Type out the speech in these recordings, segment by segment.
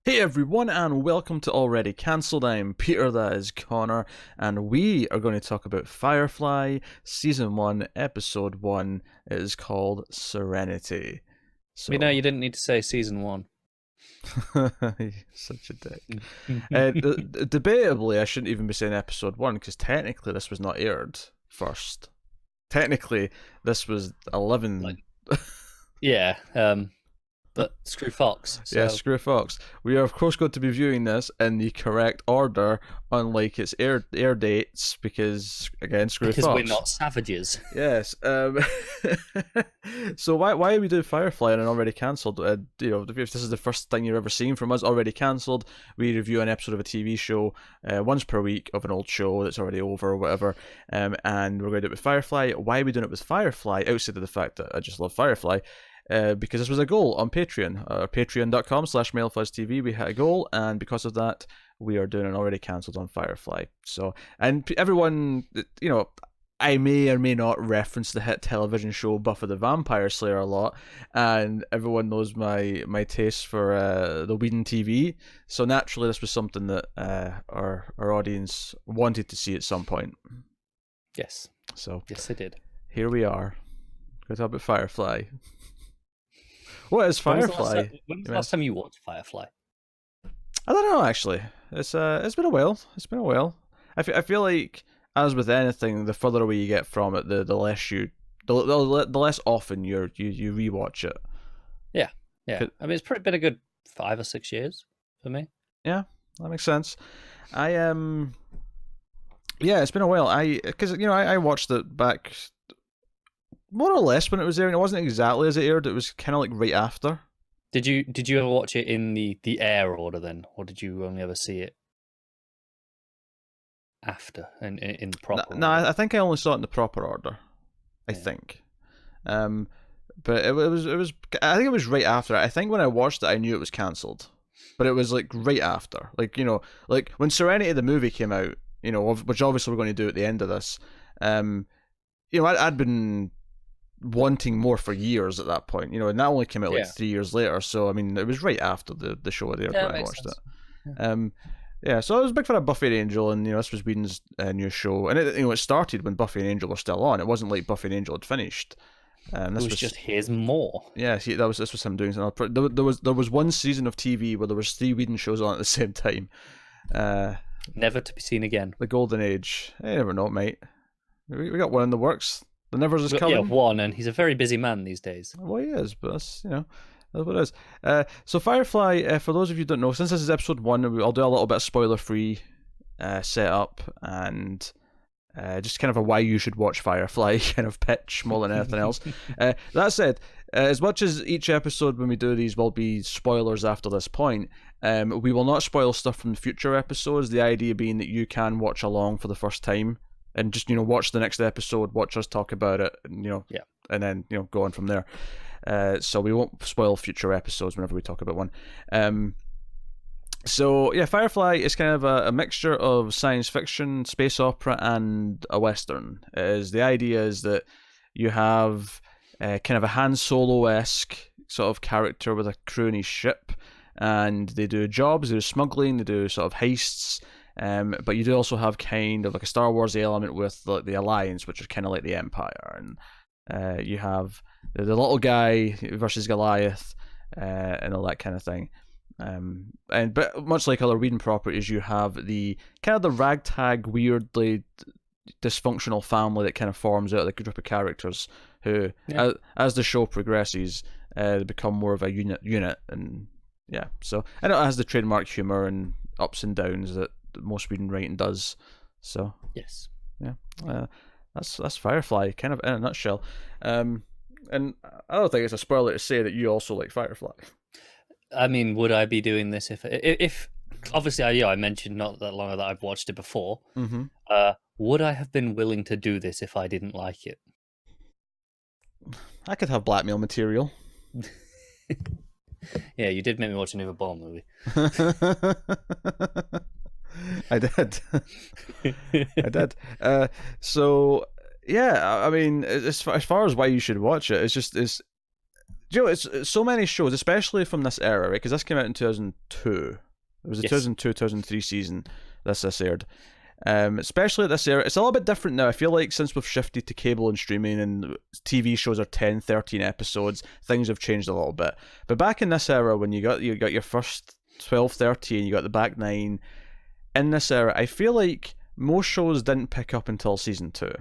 Hey everyone, and welcome to Already Cancelled. I'm Peter, that is Connor, and we are going to talk about Firefly, Season 1, Episode 1. It is called Serenity. You know, you didn't need to say season 1. Such a dick. Debatably, I shouldn't even be saying Episode 1, because technically this was not aired first. Technically, this was 11... Yeah, but screw Fox. So. Yeah, screw Fox. We are, of course, going to be viewing this in the correct order, unlike its air dates, because, again, screw Fox. Because we're not savages. Yes. So why we do Firefly and already cancelled? If this is the first thing you've ever seen from us, already cancelled, we review an episode of a TV show once per week of an old show that's already over or whatever. And we're going to do it with Firefly. Why are we doing it with Firefly? Outside of the fact that I just love Firefly. Because this was a goal on Patreon, patreon.com/MailFuzzTV. We had a goal, and because of that, we are doing an already cancelled on Firefly. So, and everyone, I may or may not reference the hit television show Buffy the Vampire Slayer a lot, and everyone knows my taste for the Whedon TV. So naturally, this was something that our audience wanted to see at some point. Yes. So yes, they did. Here we are. Going to talk about Firefly. What is Firefly? When was the last time you watched Firefly? I don't know, actually. It's been a while. It's been a while. I feel like, as with anything, the further away you get from it, the less the less often you rewatch it. Yeah. I mean, it's probably been a good 5 or 6 years for me. Yeah, that makes sense. Yeah, it's been a while. I watched it back more or less when it was airing. It wasn't exactly as it aired. It was kind of like right after. Did you ever watch it in the air order then, or did you only ever see it after in the proper? No, I think I only saw it in the proper order. I think, but it was. I think it was right after. I think when I watched it, I knew it was cancelled, but it was like right after. Like when Serenity the movie came out. Which obviously we're going to do at the end of this. I'd been wanting more for years at that point, and that only came out like 3 years later. So I mean, it was right after the show there when I watched it. So I was a big fan of Buffy and Angel, and this was Whedon's new show, and it started when Buffy and Angel were still on. It wasn't like Buffy and Angel had finished. This was just here's more. Yeah, this was him doing something. There was one season of TV where there was 3 Whedon shows on at the same time. Never to be seen again. The golden age. I never know, mate. We got one in the works. The Nevers is coming. Yeah, one, and he's a very busy man these days. Well, he is, but that's what it is. So Firefly, for those of you who don't know, since this is episode 1, I'll do a little bit of spoiler-free setup and just kind of a why you should watch Firefly kind of pitch more than anything else. That said, as much as each episode when we do these will be spoilers after this point, we will not spoil stuff from the future episodes. The idea being that you can watch along for the first time and just watch the next episode, watch us talk about it, and and then go on from there. So we won't spoil future episodes whenever we talk about one. So yeah, Firefly is kind of a mixture of science fiction, space opera, and a western. The idea is that you have kind of a Han Solo-esque sort of character with a crew in his ship, and they do jobs, they do smuggling, they do sort of heists. But you do also have kind of like a Star Wars element with the Alliance, which is kind of like the Empire, and you have the little guy versus Goliath, and all that kind of thing. But much like other Whedon properties, you have the kind of the ragtag, weirdly dysfunctional family that kind of forms out of the group of characters who, as the show progresses, they become more of a unit, and so and it has the trademark humor and ups and downs that most Whedon writing does. So that's Firefly kind of in a nutshell. And I don't think it's a spoiler to say that you also like Firefly. I mean, would I be doing this if obviously I mentioned not that long ago that I've watched it before. Would I have been willing to do this if I didn't like it? I could have blackmail material. Yeah, you did make me watch a new Bond movie. I did. I did. So yeah, I mean, as far as why you should watch it, it's Do you know, it's so many shows, especially from this era, right? Because this came out in 2002. It was a 2002-2003 season this aired. Especially at this era, it's a little bit different now. I feel like since we've shifted to cable and streaming and TV shows are 10, 13 episodes, things have changed a little bit. But back in this era, when you got your first 12, 13, you got the back 9, in this era, I feel like most shows didn't pick up until season 2.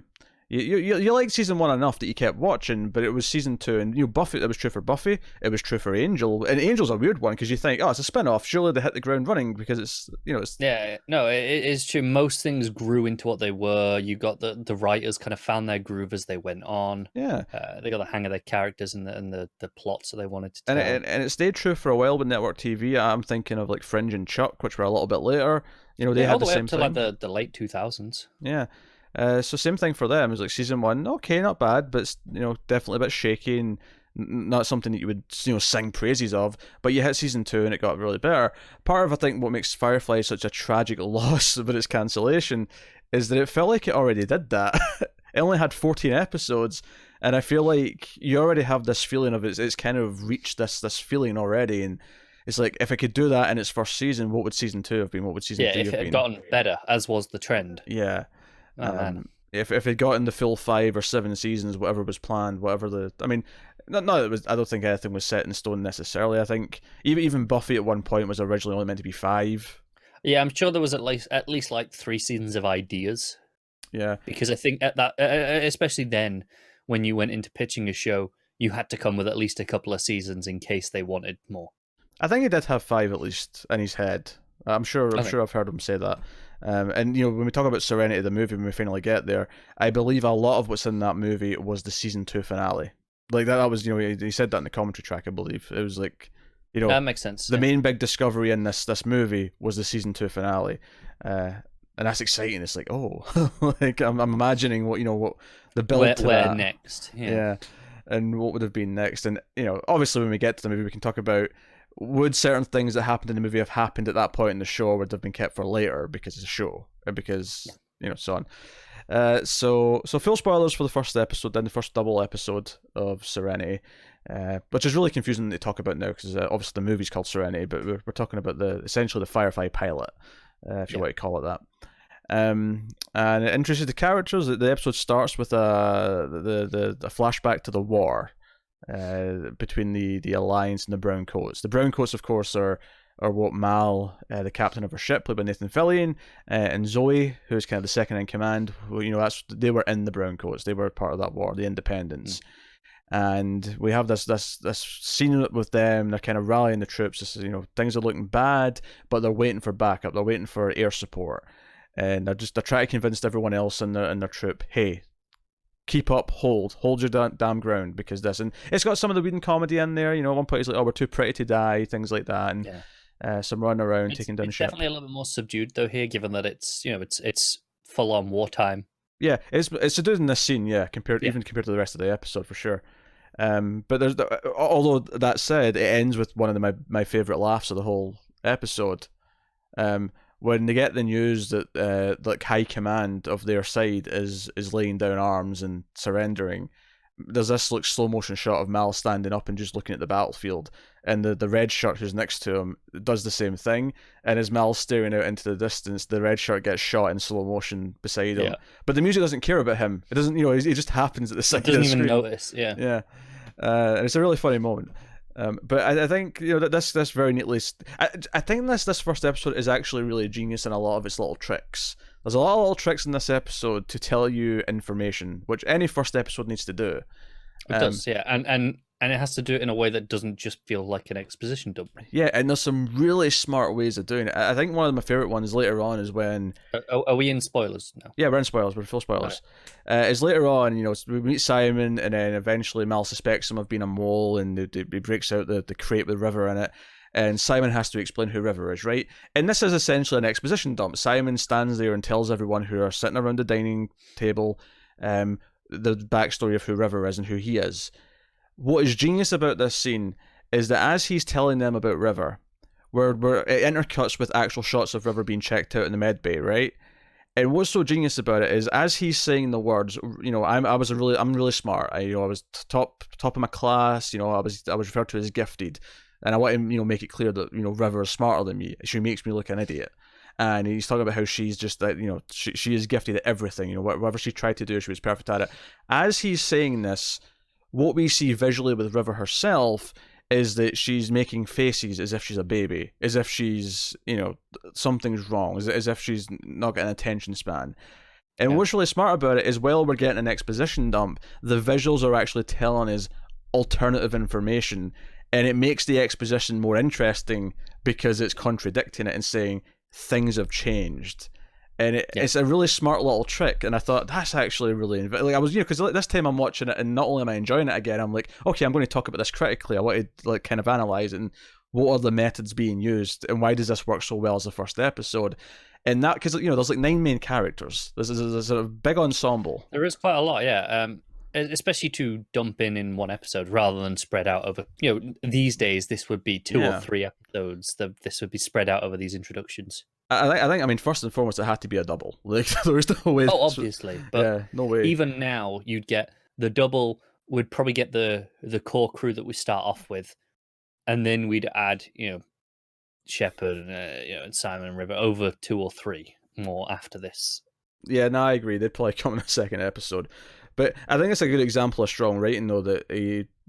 You liked season 1 enough that you kept watching, but it was season 2, and Buffy. That was true for Buffy. It was true for Angel, and Angel's a weird one because you think, oh, it's a spin-off. Surely they hit the ground running because it's it's. Yeah, no, it is true. Most things grew into what they were. You got the writers kind of found their groove as they went on. Yeah, they got the hang of their characters and the plots that they wanted to tell. And it stayed true for a while with network TV. I'm thinking of like Fringe and Chuck, which were a little bit later. They had the same thing. Like the late 2000s. Yeah. So same thing for them. It was like season 1, okay, not bad, but it's, definitely a bit shaky and not something that you would sing praises of. But you hit season 2 and it got really better. Part of I think what makes Firefly such a tragic loss about its cancellation is that it felt like it already did that. It only had 14 episodes, and I feel like you already have this feeling of it's kind of reached this feeling already, and it's like, if it could do that in its first season, what would season 2 have been? What would season 3 have been? Yeah, if it had gotten better, as was the trend. Yeah. If it got in the full 5 or 7 seasons, whatever was planned, I don't think anything was set in stone necessarily. I think even Buffy at one point was originally only meant to be 5. Yeah, I'm sure there was at least like 3 seasons of ideas. Yeah, because I think at that, especially then, when you went into pitching a show, you had to come with at least a couple of seasons in case they wanted more. I think he did have 5 at least in his head. I'm sure I've heard him say that. And when we talk about Serenity, the movie, when we finally get there, I believe a lot of what's in that movie was the season 2 finale. Like that was, he said that in the commentary track, I believe. It was like, that makes sense. The main big discovery in this movie was the season 2 finale, and that's exciting. It's like, oh, like I'm imagining what the build to where that. next, yeah, and what would have been next, and obviously when we get to the movie, we can talk about. Would certain things that happened in the movie have happened at that point in the show would have been kept for later because it's a show, and because so on. So full spoilers for the first episode, then the first double episode of Serenity, which is really confusing to talk about now because obviously the movie's called Serenity, but we're talking about essentially the Firefly pilot, if you want to call it that. And it introduces the characters. The episode starts with the flashback to the war. Between the Alliance and the Browncoats. The Browncoats, of course, are what Mal, the captain of her ship, played by Nathan Fillion, and Zoe, who's kind of the second in command. They were in the Browncoats. They were part of that war, the Independents. And we have this scene with them. They're kind of rallying the troops. Things are looking bad, but they're waiting for backup. They're waiting for air support, and they're trying to convince everyone else in their troop, hey, keep up, hold your damn ground, because this, and it's got some of the Whedon comedy in there. At one point he's like, oh, we're too pretty to die, things like that, and some running around taking down ship. Definitely a little bit more subdued though here, given that it's it's full on wartime. Yeah, it's subdued in this scene, compared to the rest of the episode for sure. But there's although that said, it ends with one of my favorite laughs of the whole episode. When they get the news that like high command of their side is laying down arms and surrendering, there's this slow motion shot of Mal standing up and just looking at the battlefield, and the red shirt who's next to him does the same thing, and as Mal's staring out into the distance, the red shirt gets shot in slow motion beside him. But the music doesn't care about him. It doesn't, he just happens at the side of the screen. Doesn't even notice. And it's a really funny moment. But I think that this very neatly. I think this first episode is actually really genius in a lot of its little tricks. There's a lot of little tricks in this episode to tell you information, which any first episode needs to do. It does, and it has to do it in a way that doesn't just feel like an exposition dump. Yeah, and there's some really smart ways of doing it. I think one of my favorite ones later on is when. Are we in spoilers now? Yeah, we're in spoilers. We're full spoilers. Right. Is later on, we meet Simon, and then eventually Mal suspects him of being a mole, and he breaks out the crate with River in it. And Simon has to explain who River is, right? And this is essentially an exposition dump. Simon stands there and tells everyone who are sitting around the dining table the backstory of who River is and who he is. What is genius about this scene is that as he's telling them about River, where it intercuts with actual shots of River being checked out in the med bay, right? And what's so genius about it is, as he's saying the words, I'm really smart. I was top of my class. I was referred to as gifted, and I want to make it clear that River is smarter than me. She makes me look an idiot. And he's talking about how she's just that she is gifted at everything. Whatever she tried to do, she was perfect at it. As he's saying this, what we see visually with River herself is that she's making faces as if she's a baby, as if she's, something's wrong, as if she's not getting attention span. And what's really smart about it is, while we're getting an exposition dump, the visuals are actually telling us alternative information, and it makes the exposition more interesting because it's contradicting it and saying things have changed. And it's a really smart little trick, and I thought that's actually really I was because this time I'm watching it, and not only am I enjoying it again, I'm like, okay, I'm going to talk about this critically. I want to kind of analyze it, and what are the methods being used, and why does this work so well as the first episode? And that because there's 9 main characters. There's a sort of big ensemble. There is quite a lot, especially to dump in one episode rather than spread out over. These days this would be 2 or 3 episodes. This would be spread out over these introductions. I think, first and foremost, it had to be a double. Like, there's no way. Oh, obviously, but no way. Even now, you'd get the double. Would probably get the core crew that we start off with, and then we'd add, Shepard, and Simon and River over 2 or 3 more after this. Yeah, no, I agree. They'd probably come in a second episode. But I think it's a good example of strong writing, though, that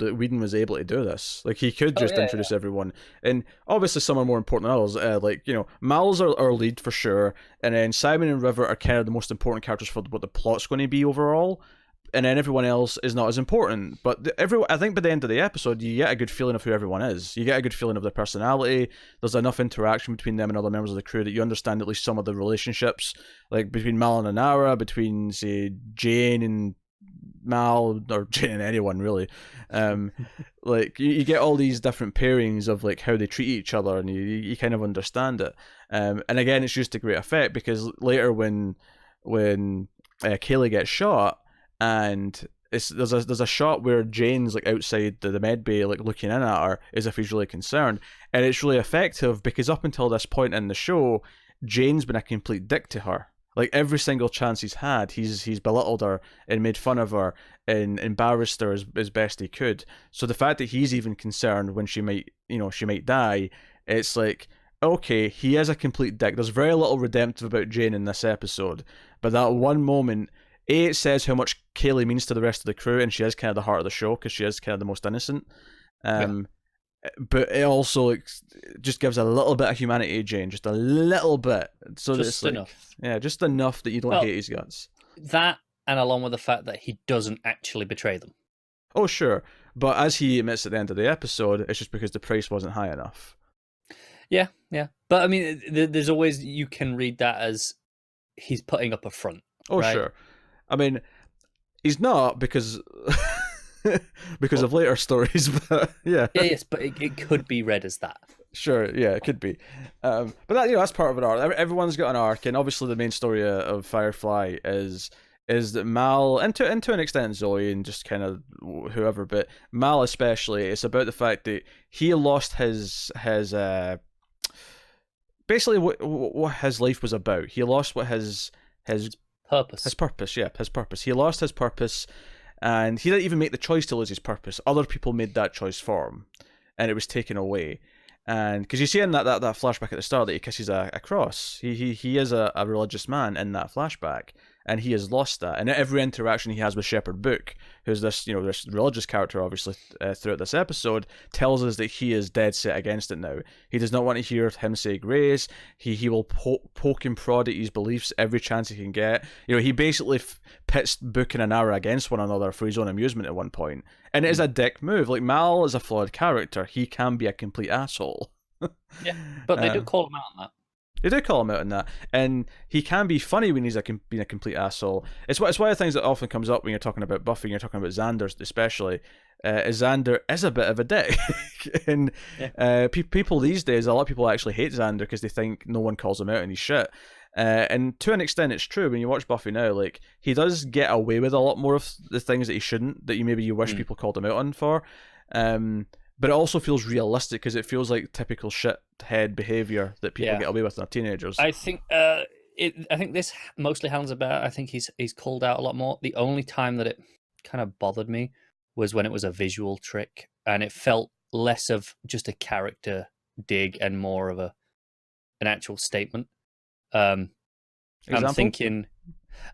Whedon was able to do this. Like, he could just introduce everyone. And obviously some are more important than others. Mal's our lead for sure. And then Simon and River are kind of the most important characters for what the plot's going to be overall. And then everyone else is not as important. But I think by the end of the episode, you get a good feeling of who everyone is. You get a good feeling of their personality. There's enough interaction between them and other members of the crew that you understand at least some of the relationships. Like, between Mal and Anara, between, say, Jane and Mal, or Jane and anyone really. Like, you get all these different pairings of like how they treat each other, and you kind of understand it. And again, it's used to great effect because later when Kaylee gets shot, and there's a shot where Jane's like outside the med bay, like looking in at her as if he's really concerned, and it's really effective because up until this point in the show, Jane's been a complete dick to her. Like, every single chance he's had, he's belittled her and made fun of her and embarrassed her as best he could. So the fact that he's even concerned when she might die, it's like, okay, he is a complete dick. There's very little redemptive about Jane in this episode, but that one moment, it says how much Kaylee means to the rest of the crew, and she is kind of the heart of the show because she is kind of the most innocent. But it also just gives a little bit of humanity to Jane, just a little bit. So just enough. Yeah, just enough that you don't hate his guts. That, and along with the fact that he doesn't actually betray them. Oh, sure. But as he admits at the end of the episode, it's just because the price wasn't high enough. Yeah. But, there's always, you can read that as he's putting up a front. Oh, right? Sure. He's not because... because of later stories, but yeah. Yes, but it could be read as that. Sure, yeah, it could be. But that, that's part of an arc. Everyone's got an arc, and obviously the main story of Firefly is that Mal, and to an extent Zoe and just kind of whoever, but Mal especially, it's about the fact that he lost his basically what his life was about. He lost what his purpose. His purpose. He lost his purpose. And he didn't even make the choice to lose his purpose. Other people made that choice for him, and it was taken away. And because you see in that flashback at the start that he kisses a cross, he is a religious man in that flashback, and he has lost that. And every interaction he has with Shepherd Book, who's this this religious character obviously throughout this episode, tells us that he is dead set against it now. He does not want to hear him say grace. He will poke and prod at his beliefs every chance he can get. He basically pits Book and Anara against one another for his own amusement at one point. And it is a dick move. Like, Mal is a flawed character. He can be a complete asshole. Yeah, but they do call him out on that. They do call him out on that, and he can be funny when he's being a complete asshole. It's one of the things that often comes up when you're talking about Buffy, and you're talking about Xander especially. Xander is a bit of a dick, and people these days, a lot of people actually hate Xander because they think no one calls him out and he's shit. And to an extent, it's true. When you watch Buffy now, like, he does get away with a lot more of the things that he shouldn't, that you wish people called him out on for. But it also feels realistic because it feels like typical shithead behavior that people get away with when they're teenagers. I think I think this mostly handles about. I think he's called out a lot more. The only time that it kind of bothered me was when it was a visual trick, and it felt less of just a character dig and more of an actual statement. I'm Example? thinking.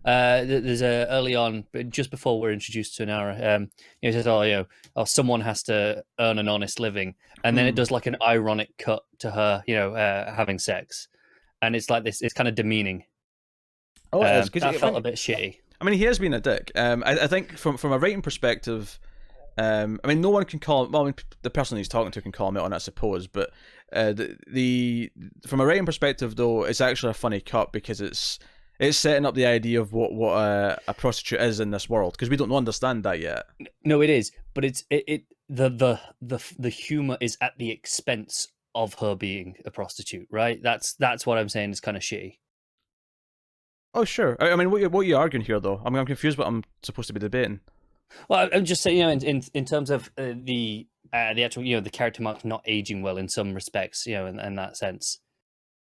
There's a early on, just before we're introduced to Nara, it says, "Oh, someone has to earn an honest living," and then it does like an ironic cut to her, having sex, and it's like this. It's kind of demeaning. Oh, it is. That felt a bit shitty. I mean, he has been a dick. I think from a writing perspective, I mean, no one can call him. Well, I mean, the person he's talking to can call him out on it, I suppose. But the from a writing perspective, though, it's actually a funny cut because it's setting up the idea of what a prostitute is in this world, because we don't understand that yet. No, it is, but the humor is at the expense of her being a prostitute, right? That's what I'm saying is kind of shitty. Oh, sure. I mean, what are you arguing here, though? I'm confused what I'm supposed to be debating. Well, I'm just saying, in terms of the actual, the character mark not aging well in some respects, in that sense,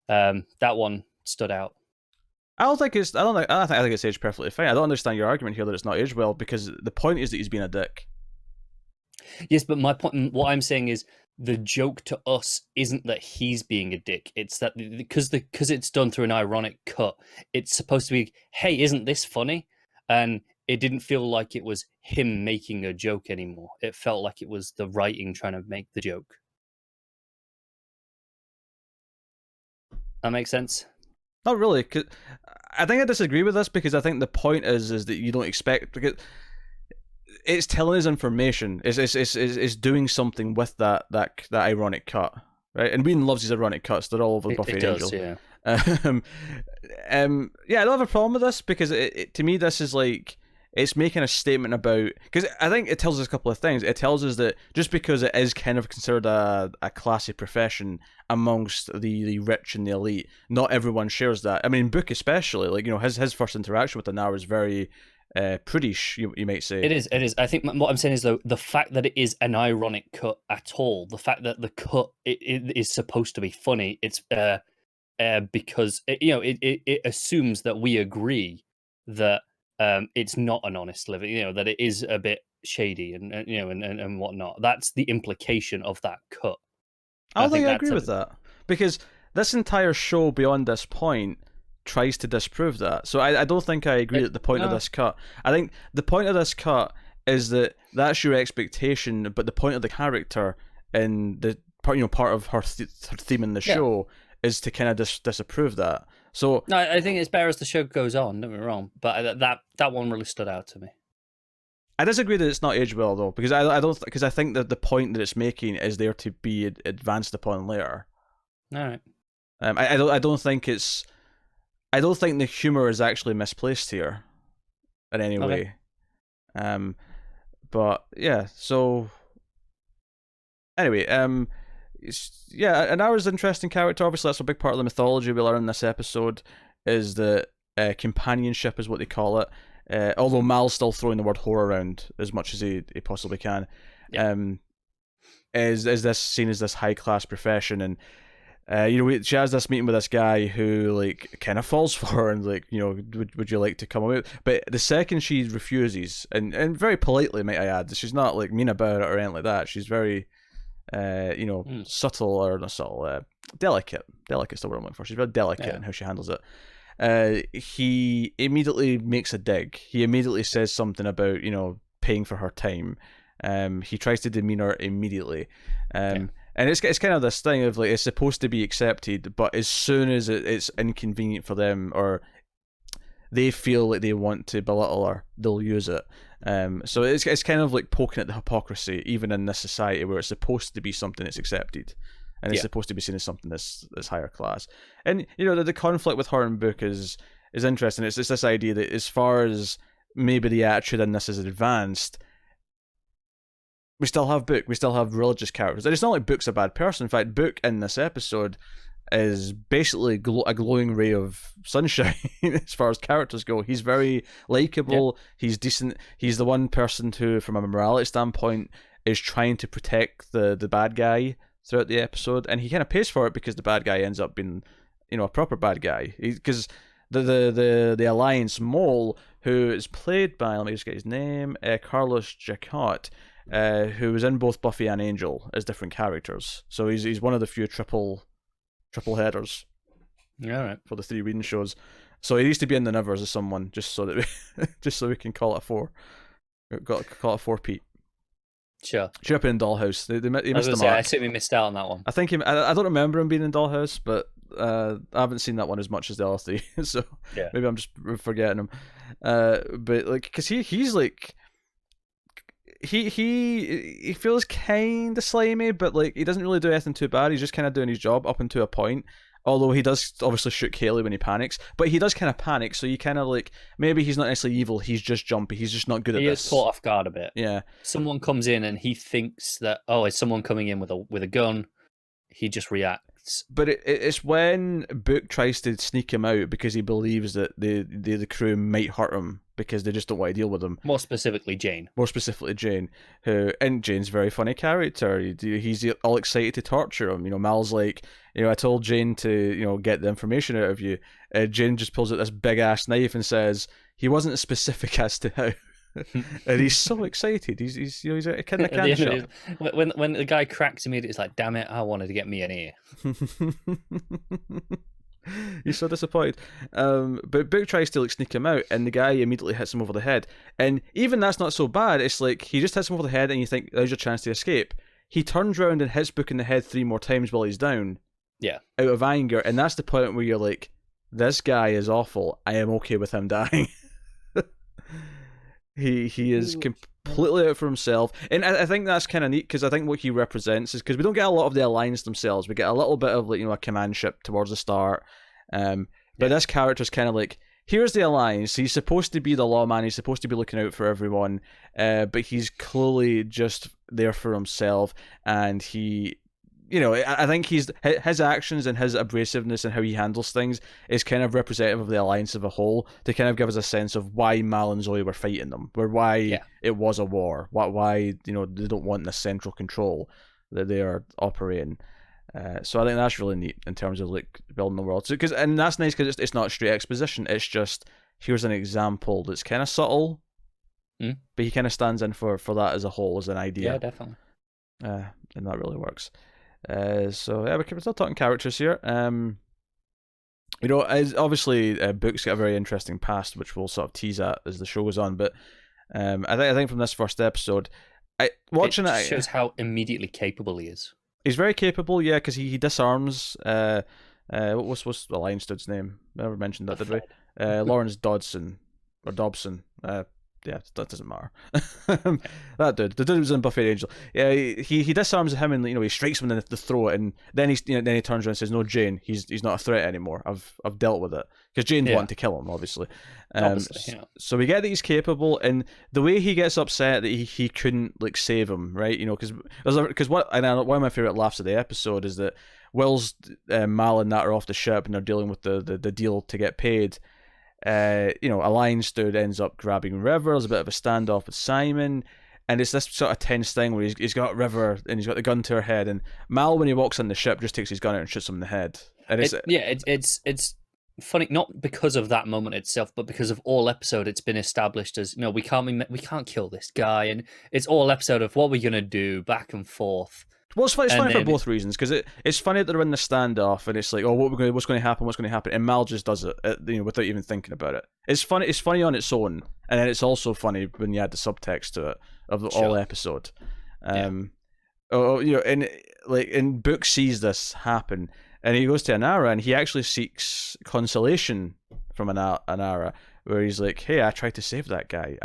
that one stood out. I don't think it's aged perfectly fine. I don't understand your argument here that it's not aged well, because the point is that he's been a dick. Yes, but my point, what I'm saying is, the joke to us isn't that he's being a dick. It's that because it's done through an ironic cut, it's supposed to be, hey, isn't this funny? And it didn't feel like it was him making a joke anymore. It felt like it was the writing trying to make the joke. That makes sense? Not really. 'Cause I think I disagree with this, because I think the point is that you don't expect, because it's telling us information. It's doing something with that ironic cut, right? And Whedon loves his ironic cuts. They're all over Buffy and Angel. Yeah. Yeah, I don't have a problem with this, because to me this is like, it's making a statement about, because I think it tells us a couple of things. It tells us that just because it is kind of considered a classy profession amongst the rich and the elite, not everyone shares that. I mean, Book especially, like, his first interaction with the Nara is very prudish, you might say. It is. I think what I'm saying is, though, the fact that it is an ironic cut at all, the fact that the cut it is supposed to be funny, it's because it assumes that we agree that it's not an honest living, that it is a bit shady and whatnot. That's the implication of that cut. I don't think I agree with that, because this entire show beyond this point tries to disprove that. So I don't think I agree that the point of this cut. I think the point of this cut is that that's your expectation, but the point of the character and the part of her theme in the show is to kind of disapprove that. So no, I think it's better as the show goes on. Don't get me wrong, but that one really stood out to me. I disagree that it's not aged well, though, because I think that the point that it's making is there to be advanced upon later. All right. I don't think the humor is actually misplaced here in any way. But yeah, so anyway, an hour's interesting character. Obviously, that's a big part of the mythology we learn in this episode, is that companionship is what they call it. Although Mal's still throwing the word whore around as much as he possibly can. Yeah. Is this seen as this high class profession, and she has this meeting with this guy who like kind of falls for her and like, would you like to come away? But the second she refuses, and very politely, might I add, she's not like mean about it or anything like that. She's very subtle, or not subtle, delicate. Delicate's the word I'm looking for. She's very delicate in how she handles it. He immediately makes a dig. He immediately says something about paying for her time. He tries to demean her immediately. And it's kind of this thing of like, it's supposed to be accepted, but as soon as it's inconvenient for them, or they feel like they want to belittle her, they'll use it. So it's kind of like poking at the hypocrisy, even in this society where it's supposed to be something that's accepted, and it's supposed to be seen as something that's higher class. And the conflict with her and Book is interesting. It's this idea that as far as maybe the attitude in this is advanced, we still have Book. We still have religious characters. And it's not like Book's a bad person. In fact, Book in this episode is basically a glowing ray of sunshine as far as characters go. He's very likable. He's decent. He's the one person who, from a morality standpoint, is trying to protect the bad guy throughout the episode. And he kind of pays for it, because the bad guy ends up being, a proper bad guy. Because the Alliance mole, who is played by, let me just get his name, Carlos Jacot, who was in both Buffy and Angel as different characters. So he's one of the few triple headers. All right. For the 3 Whedon shows. So he used to be in the Nevers as someone, just so we can call it a 4. Call it a 4-peat. Sure. Should have been in Dollhouse. They missed the I mark. assume we missed out on that one. I think I don't remember him being in Dollhouse, but I haven't seen that one as much as the other 3, so yeah. Maybe I'm just forgetting him. But like, cause he's like, he feels kind of slimy, but like he doesn't really do anything too bad. He's just kind of doing his job up until a point. Although he does obviously shoot Kaylee when he panics, but he does kind of panic, so you kind of like, maybe he's not necessarily evil, he's just jumpy, he's just not good at this. He is caught off guard a bit. Yeah. Someone comes in and he thinks that, oh, is someone coming in with a gun? He just reacts. But it's when Book tries to sneak him out because he believes that the crew might hurt him because they just don't want to deal with him. More specifically, Jane, who, and Jane's a very funny character. He's all excited to torture him. Mal's like, I told Jane to, get the information out of you. Jane just pulls out this big ass knife and says he wasn't specific as to how. And he's so excited. He's a kid in a candy shop. When the guy cracks immediately, it's like, damn it, I wanted to get me an ear. He's so disappointed. But Book tries to sneak him out, and the guy immediately hits him over the head. And even that's not so bad. It's like he just hits him over the head, and you think there's your chance to escape. He turns around and hits Book in the head 3 more times while he's down. Yeah. Out of anger, and that's the point where you're like, this guy is awful. I am okay with him dying. He is completely out for himself, and I think that's kind of neat because I think what he represents is, because we don't get a lot of the Alliance themselves. We get a little bit of a command ship towards the start, but this character's kind of like, here's the Alliance. He's supposed to be the lawman. He's supposed to be looking out for everyone, but he's clearly just there for himself, and he. I think his actions and his abrasiveness and how he handles things is kind of representative of the Alliance as a whole, to kind of give us a sense of why Mal and Zoe were fighting them, why it was a war, why they don't want this central control that they are operating. So I think that's really neat in terms of building the world. And that's nice because it's not straight exposition. It's just, here's an example that's kind of subtle, but he kind of stands in for that as a whole, as an idea. Yeah, definitely. And that really works. We're still talking characters here. As obviously Book's got a very interesting past, which we'll sort of tease at as the show goes on. But I think from this first episode, it shows how immediately capable he is. He's very capable, yeah, because he disarms. What's the Alliance dude's name? I never mentioned that, did we? Lawrence Dodson or Dobson. Yeah, that doesn't matter. That dude, the dude who was in Buffy and Angel. Yeah, he disarms him, and he strikes him in the throat, and then he turns around and says, "No, Jane, he's not a threat anymore. I've dealt with it." Because Jane wanted to kill him, obviously. So we get that he's capable, and the way he gets upset that he couldn't save him, right? Because one of my favorite laughs of the episode is that Will's Mal and that are off the ship, and they're dealing with the deal to get paid. Alliance dude ends up grabbing River. There's a bit of a standoff with Simon, and it's this sort of tense thing where he's got River and he's got the gun to her head, and Mal, when he walks on the ship, just takes his gun out and shoots him in the head. And it's funny, not because of that moment itself, but because of all episode. It's been established as we can't kill this guy, and it's all episode of what we're gonna do, back and forth. Well, it's funny for both reasons, because it's funny that they're in the standoff, and it's like, oh, what's going to happen, and Mal just does it, without even thinking about it. It's funny on its own, and then it's also funny when you add the subtext to it of the all episode. And Book sees this happen, and he goes to Anara, and he actually seeks consolation from Anara, where he's like, hey, I tried to save that guy.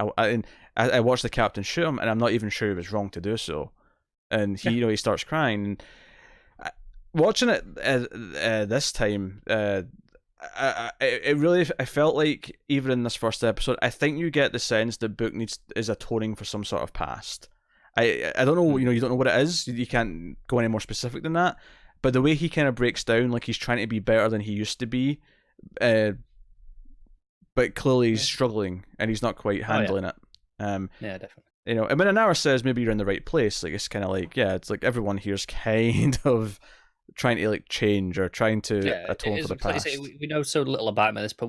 I watched the captain shoot him, and I'm not even sure it was wrong to do so. And he starts crying. Watching it this time, I felt like, even in this first episode, I think you get the sense that Book is atoning for some sort of past. I don't know, you don't know what it is. You can't go any more specific than that. But the way he kind of breaks down, like he's trying to be better than he used to be, but clearly he's struggling and he's not quite handling it. Yeah, definitely. And when Anara says maybe you're in the right place, it's kind of like, yeah, it's like everyone here's kind of trying to like change or trying to Yeah, atone for the like you say, past. we know so little about him at this, but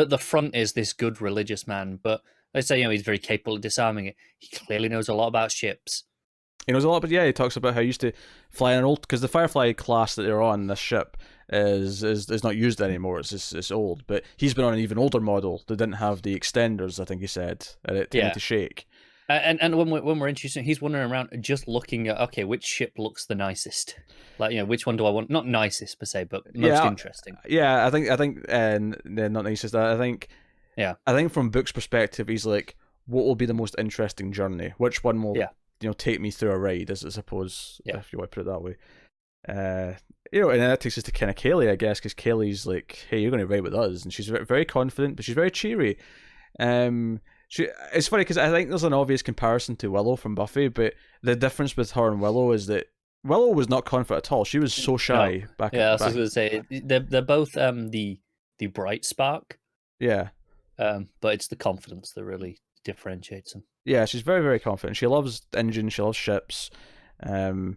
the front is this good religious man, but let's say he's very capable of disarming it. He clearly knows a lot about ships. He knows a lot, but yeah, he talks about how he used to fly an old, because the Firefly class that they're on this ship is not used anymore. It's old, but he's been on an even older model that didn't have the extenders. I think he said, and it tended to shake. And when we're introducing, he's wandering around just looking at which ship looks the nicest. Like which one do I want? Not nicest per se, but most interesting. Yeah, I think, and not nicest. I think from Book's perspective, he's like, what will be the most interesting journey? Which one will take me through a ride? As I suppose, if you want to put it that way. And that takes us to kind of Kaylee, I guess, because Kaylee's like, hey, you're going to ride with us, and she's very confident, but she's very cheery. It's funny because I think there's an obvious comparison to Willow from Buffy, but the difference with her and Willow is that Willow was not confident at all. She was so shy. I was going to say they're both the bright spark. Yeah. But it's the confidence that really differentiates them. Yeah, she's very, very confident. She loves engines. She loves ships. And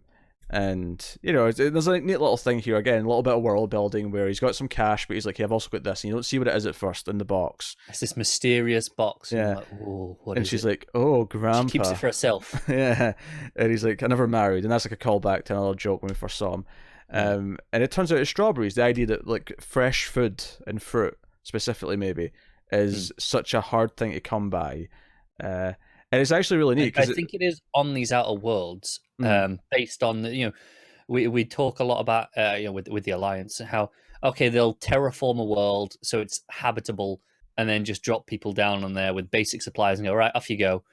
there's a neat little thing here again, a little bit of world building where he's got some cash, but he's like, "Hey, I've also got this," and you don't see what it is at first in the box. It's this mysterious box. Yeah. Like, what and is she's it? like, "Oh, Grandpa." She keeps it for herself. Yeah, and he's like, "I never married," and that's like a callback to another joke when we first saw him. And it turns out it's strawberries. The idea that like fresh food and fruit, specifically maybe, is such a hard thing to come by. And it's actually really neat. I think it is on these outer worlds, based on the, we talk a lot about with the Alliance how they'll terraform a world so it's habitable and then just drop people down on there with basic supplies and go right, off you go.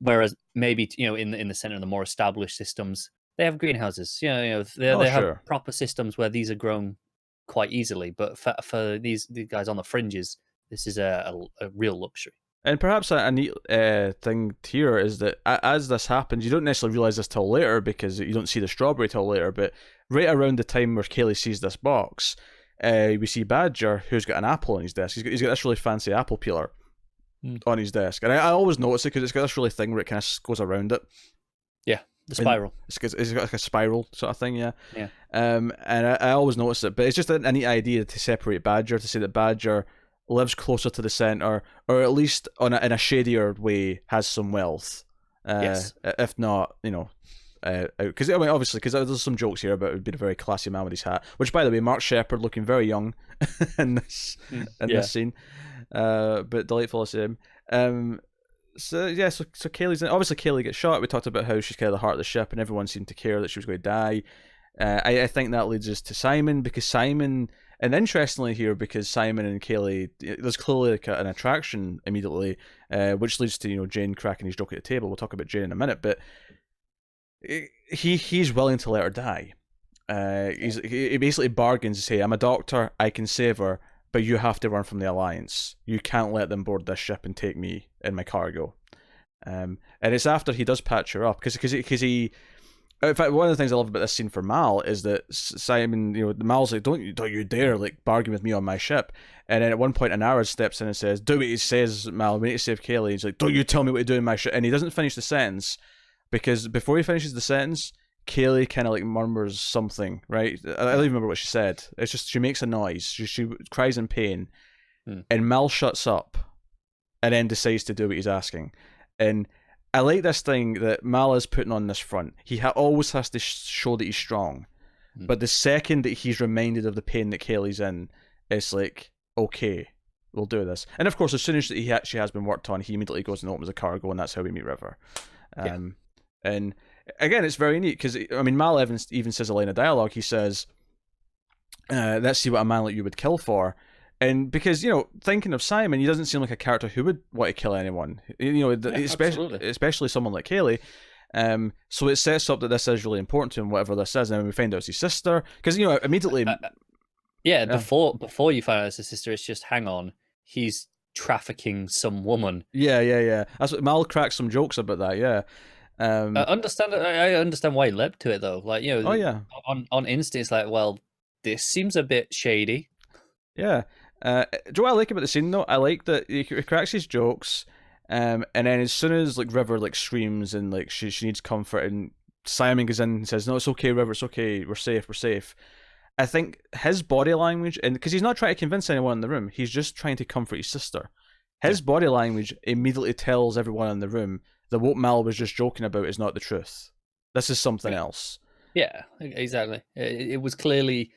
Whereas maybe in the center of the more established systems, they have greenhouses. They have proper systems where these are grown quite easily. But for these guys on the fringes, this is a real luxury. And perhaps a neat thing here is that as this happens, you don't necessarily realise this till later because you don't see the strawberry till later, but right around the time where Kaylee sees this box, we see Badger, who's got an apple on his desk. He's got this really fancy apple peeler on his desk. And I always notice it because it's got this really thing where it kind of goes around it. Yeah, the spiral. It's got like a spiral sort of thing, yeah. Yeah. And I always notice it, but it's just a neat idea to separate Badger, to say that Badger lives closer to the center, or at least in a shadier way has some wealth. Yes. If not, because obviously, because there's some jokes here about it being a very classy man with his hat. Which, by the way, Mark Sheppard looking very young in this scene, but delightful to see him. So Kaylee's obviously Kaylee gets shot. We talked about how she's kind of the heart of the ship, and everyone seemed to care that she was going to die. I think that leads us to Simon, because Simon. And interestingly here, because Simon and Kaylee, there's clearly like an attraction immediately, which leads to Jane cracking his joke at the table. We'll talk about Jane in a minute, but he's willing to let her die. He basically bargains to say, "I'm a doctor, I can save her, but you have to run from the Alliance. You can't let them board this ship and take me and my cargo." And it's after he does patch her up, because he. In fact, one of the things I love about this scene for Mal is that Simon, Mal's like, don't you dare like bargain with me on my ship. And then at one point, Anara steps in and says, "Do what he says, Mal. We need to save Kaylee." He's like, "Don't you tell me what to do in my ship." And he doesn't finish the sentence because before he finishes the sentence, Kaylee kind of like murmurs something, right? I don't even remember what she said. It's just she makes a noise. She cries in pain, and Mal shuts up, and then decides to do what he's asking, and. I like this thing that Mal is putting on this front. He always has to show that he's strong. But the second that he's reminded of the pain that Kaylee's in, it's like, okay, we'll do this. And of course, as soon as she has been worked on, he immediately goes and opens a cargo, and that's how we meet River. And again, it's very neat, because, Mal Evans even says a line of dialogue. He says, "Let's see what a man like you would kill for." And because, thinking of Simon, he doesn't seem like a character who would want to kill anyone, especially someone like Kaylee. So it sets up that this is really important to him, whatever this is. And then we find out it's his sister, because, immediately... Before you find out it's his sister, it's just, hang on, he's trafficking some woman. Yeah. That's what Mal cracks some jokes about that, yeah. I understand why he leapt to it, though. Like, on instinct, it's like, well, this seems a bit shady. Yeah. Do you know what I like about the scene though? I like that he cracks his jokes, and then as soon as like River like screams and like she needs comfort, and Simon goes in and says, "No, it's okay, River. It's okay. We're safe. We're safe." I think his body language, and because he's not trying to convince anyone in the room, he's just trying to comfort his sister. His body language immediately tells everyone in the room that what Mal was just joking about is not the truth. This is something else. Yeah, exactly. It was clearly,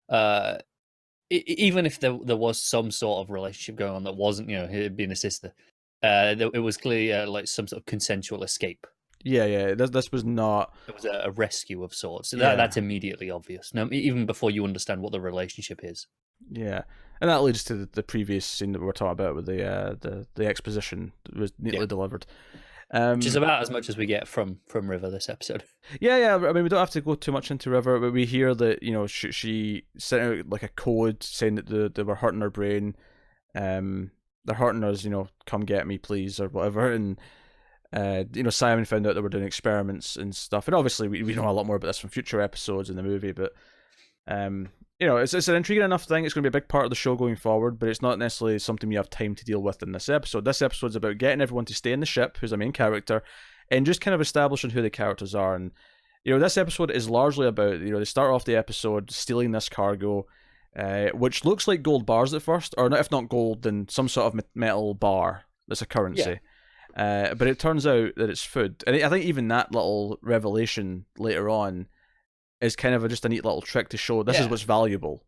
even if there was some sort of relationship going on that wasn't, it being a sister, it was clearly like some sort of consensual escape. Yeah. This was not. It was a rescue of sorts. So that's immediately obvious. Now, even before you understand what the relationship is. Yeah, and that leads to the previous scene that we were talking about with the exposition that was neatly delivered. Which is about as much as we get from River this episode. Yeah. I mean, we don't have to go too much into River, but we hear that she sent out like a code saying that they were hurting her brain. They're hurting us. Come get me, please, or whatever. And Simon found out they were doing experiments and stuff. And obviously, we know a lot more about this from future episodes in the movie, but it's an intriguing enough thing. It's going to be a big part of the show going forward, but it's not necessarily something you have time to deal with in this episode. This episode's about getting everyone to stay in the ship, who's a main character, and just kind of establishing who the characters are. And this episode is largely about they start off the episode stealing this cargo, which looks like gold bars at first, or if not gold, then some sort of metal bar that's a currency. Yeah. But it turns out that it's food, and I think even that little revelation later on is kind of just a neat little trick to show this is what's valuable.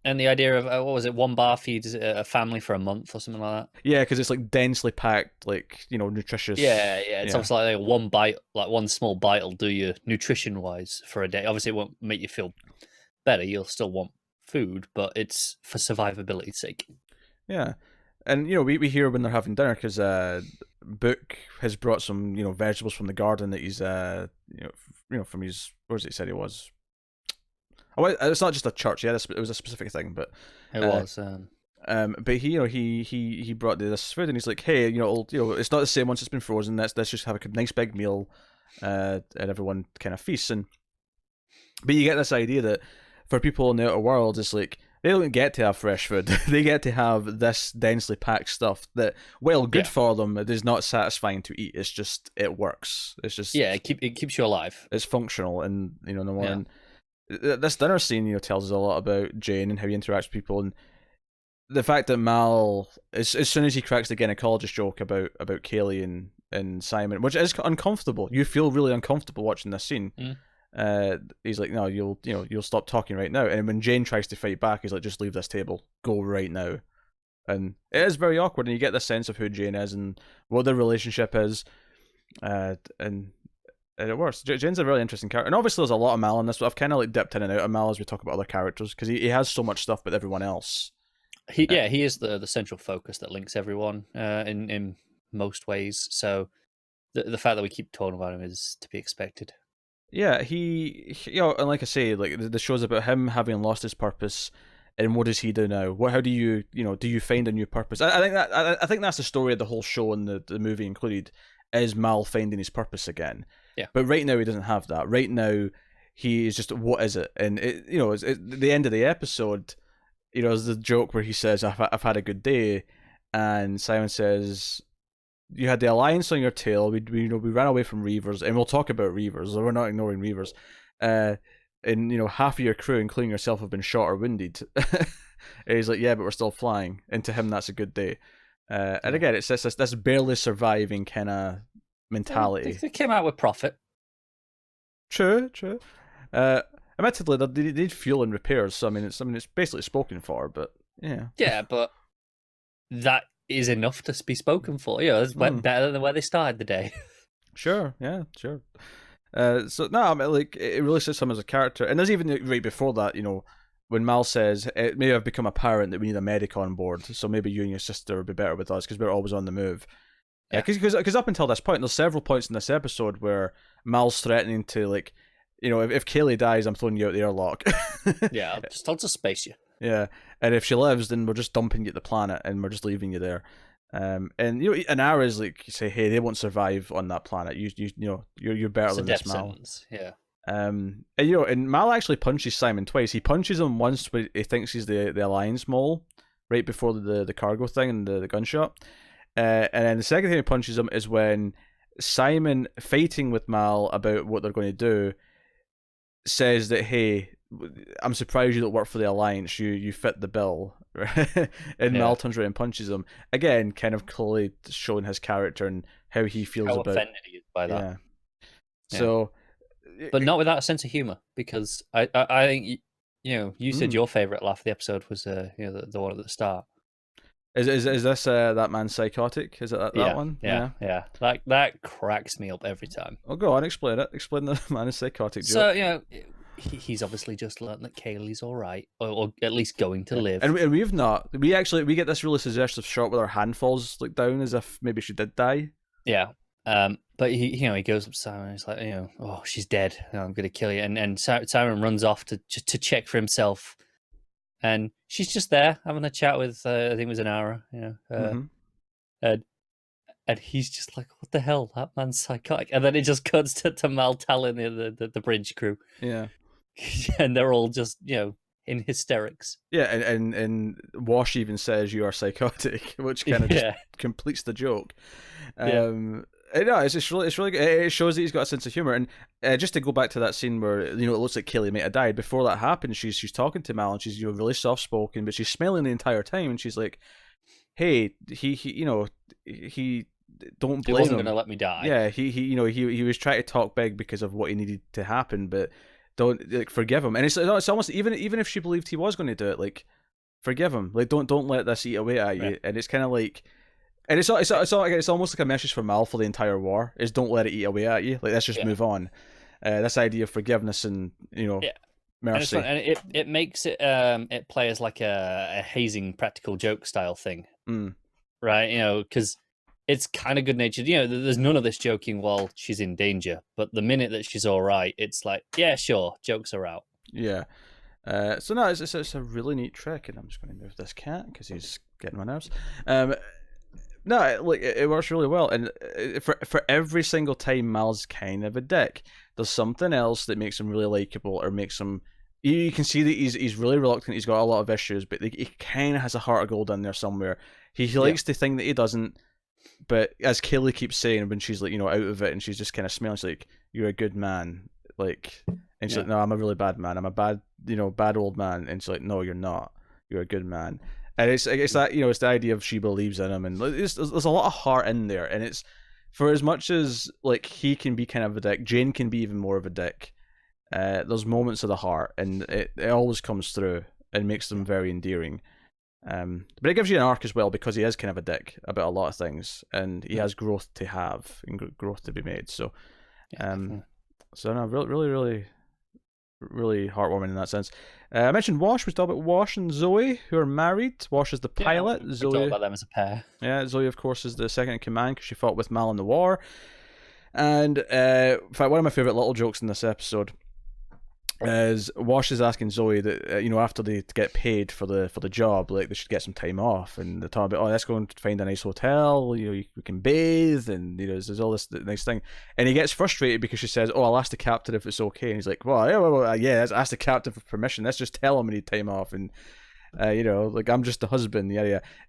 And the idea of, what was it, 1 bar feeds a family for a month or something like that? Yeah, because it's like densely packed, like, nutritious. Yeah. It's almost like one bite, like one small bite will do you nutrition-wise for a day. Obviously, it won't make you feel better. You'll still want food, but it's for survivability's sake. Yeah. And, we hear when they're having dinner, because Book has brought some, vegetables from the garden that he's, from his, where was it he said he was? Oh, it's not just a church, it was a specific thing, but... It was, but he brought this food, and he's like, hey, it's not the same once it's been frozen, let's just have a nice big meal, and everyone kind of feasts. But you get this idea that for people in the outer world, it's like, they don't get to have fresh food. They get to have this densely packed stuff that, while good for them, it is not satisfying to eat. It's just, it works. It's just... Yeah, it keeps you alive. It's functional, and, no more. And this dinner scene, tells us a lot about Jane and how he interacts with people, and the fact that Mal, as soon as he cracks the gynecologist joke about Kaylee and Simon, which is uncomfortable. You feel really uncomfortable watching this scene. He's like, no, you'll stop talking right now. And when Jane tries to fight back, he's like, just leave this table, go right now. And it is very awkward, and you get the sense of who Jane is and what their relationship is, and it works. Jane's a really interesting character, and obviously there's a lot of Mal in this, but I've kind of like dipped in and out of Mal as we talk about other characters, because he has so much stuff with everyone else. He is the central focus that links everyone in most ways. So the fact that we keep talking about him is to be expected. Yeah, he and like I say, like the show's about him having lost his purpose, and what does he do now? How do you do you find a new purpose? I think that's the story of the whole show, and the movie included, is Mal finding his purpose again. Yeah. But right now he doesn't have that. Right now he is just, what is it? And it's the end of the episode. There's the joke where he says, "I've had a good day," and Simon says, you had the Alliance on your tail. We ran away from Reavers, and we'll talk about Reavers. So we're not ignoring Reavers. And half of your crew, including yourself, have been shot or wounded. And he's like, yeah, but we're still flying. And to him, that's a good day. And again, it's this barely surviving kind of mentality. They came out with profit. True. Admittedly, they need fuel and repairs. So it's basically spoken for. But yeah. Yeah, but that is enough to be spoken for. It's better than where they started the day. Sure. So no, like it really sets him as a character, and there's even right before that, when Mal says it may have become apparent that we need a medic on board, so maybe you and your sister would be better with us because we're always on the move. Because up until this point, there's several points in this episode where Mal's threatening to, like, if Kaylee dies, I'm throwing you out the airlock. Yeah, I'll just space you. Yeah, and if she lives, then we're just dumping you at the planet, and we're just leaving you there. And an hour is like, you say, hey, they won't survive on that planet. You're better than this, Mal. Yeah. And Mal actually punches Simon twice. He punches him once when he thinks he's the Alliance mole, right before the cargo thing and the gunshot. And then the second time he punches him is when Simon fighting with Mal about what they're going to do says that, hey, I'm surprised you don't work for the Alliance. You fit the bill. And Mal turns around and punches him. Again, kind of clearly showing his character and how he feels How about... offended he is by that. Yeah. So... But not without a sense of humor, because I think, you said your favourite laugh of the episode was the one at the start. Is this that man psychotic? Is it that one? Yeah. That cracks me up every time. Oh, go on, explain it. Explain the man is psychotic joke. So, he's obviously just learned that Kaylee's all right, or at least going to live. And we've not. We get this really suggestive shot where her hand falls down as if maybe she did die. Yeah. But he goes up to Simon and he's like, oh, she's dead. I'm going to kill you. And Simon runs off to check for himself. And she's just there having a chat with, I think it was Inara, and he's just like, what the hell? That man's psychotic. And then it just cuts to Mal telling the bridge crew. Yeah. And they're all just, in hysterics. Yeah, and Wash even says you are psychotic, which kind of just completes the joke. No, it's really good. It shows that he's got a sense of humor. And just to go back to that scene where it looks like Kaylee might have died. Before that happens, she's talking to Mal and she's really soft spoken, but she's smiling the entire time. And she's like, "Hey, he don't blame him. He wasn't going to let me die. Yeah, he was trying to talk big because of what he needed to happen, but don't forgive him." And it's almost even if she believed he was going to do it, forgive him. Don't let this eat away at you. Right. And it's kind of like. And it's almost like a message for Mal for the entire war is don't let it eat away at you. Let's just move on. This idea of forgiveness and mercy. And it makes it play as like a hazing practical joke style thing, right? Because it's kind of good natured. There's none of this joking while she's in danger, but the minute that she's all right, it's like, yeah, sure, jokes are out. Yeah. So no, it's a really neat trick, and I'm just going to move this cat because he's getting my nerves. No, it works really well, and for every single time Mal's kind of a dick, there's something else that makes him really likable, or makes him. You can see that he's really reluctant. He's got a lot of issues, but he kind of has a heart of gold in there somewhere. He likes to think that he doesn't, but as Kaylee keeps saying when she's out of it, and she's just kind of smiling, she's like, "You're a good man," and she's like, "No, I'm a really bad man. I'm a bad old man," and she's like, "No, you're not. You're a good man." And it's that it's the idea of she believes in him, and there's a lot of heart in there, and it's for as much as he can be kind of a dick, Jane can be even more of a dick. There's moments of the heart, and it always comes through and makes them very endearing. But it gives you an arc as well because he is kind of a dick about a lot of things, and he has growth to have and growth to be made. So, so no, really, really, really heartwarming in that sense. I mentioned Wash. We talked about Wash and Zoe, who are married. Wash is the pilot. We Zoe, talked about them as a pair. Yeah, Zoe, of course, is the second in command because she fought with Mal in the war. And in fact, one of my favorite little jokes in this episode is Wash is asking Zoe that after they get paid for the job, they should get some time off, and they're talking about, let's go and find a nice hotel, we can bathe, and there's all this nice thing, and he gets frustrated because she says, I'll ask the captain if it's okay, and he's like, let's ask the captain for permission, let's just tell him we need time off, and I'm just the husband,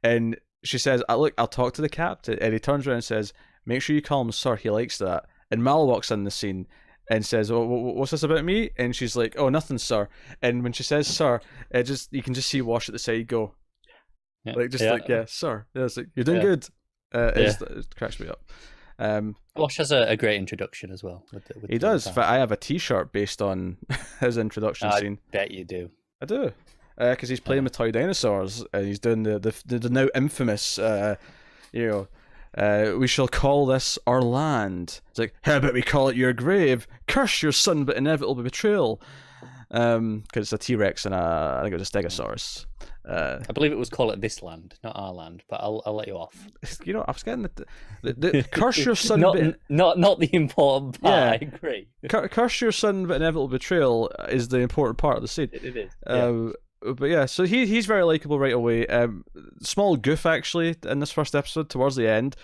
and she says, look, I'll talk to the captain, and he turns around and says, make sure you call him sir, he likes that, and Mal walks in the scene and says, what's this about me? And she's like, oh, nothing, sir. And when she says sir, you can just see Wash at the side go, sir. Yeah, it's like, you're doing good. It cracks me up. Wash has a great introduction as well. He does. In fact, I have a T-shirt based on his introduction scene. I bet you do. I do. Because he's playing with toy dinosaurs, and he's doing the now infamous, we shall call this our land. It's like, how about we call it your grave? Curse your sudden but inevitable betrayal. Because it's a T-Rex and I think it was a Stegosaurus. I believe it was call it this land, not our land. But I'll let you off. I was getting the curse your sudden not the important part. Yeah. I agree. Curse your sudden but inevitable betrayal is the important part of the scene. It is. But yeah, so he's very likable right away. Small goof actually in this first episode towards the end.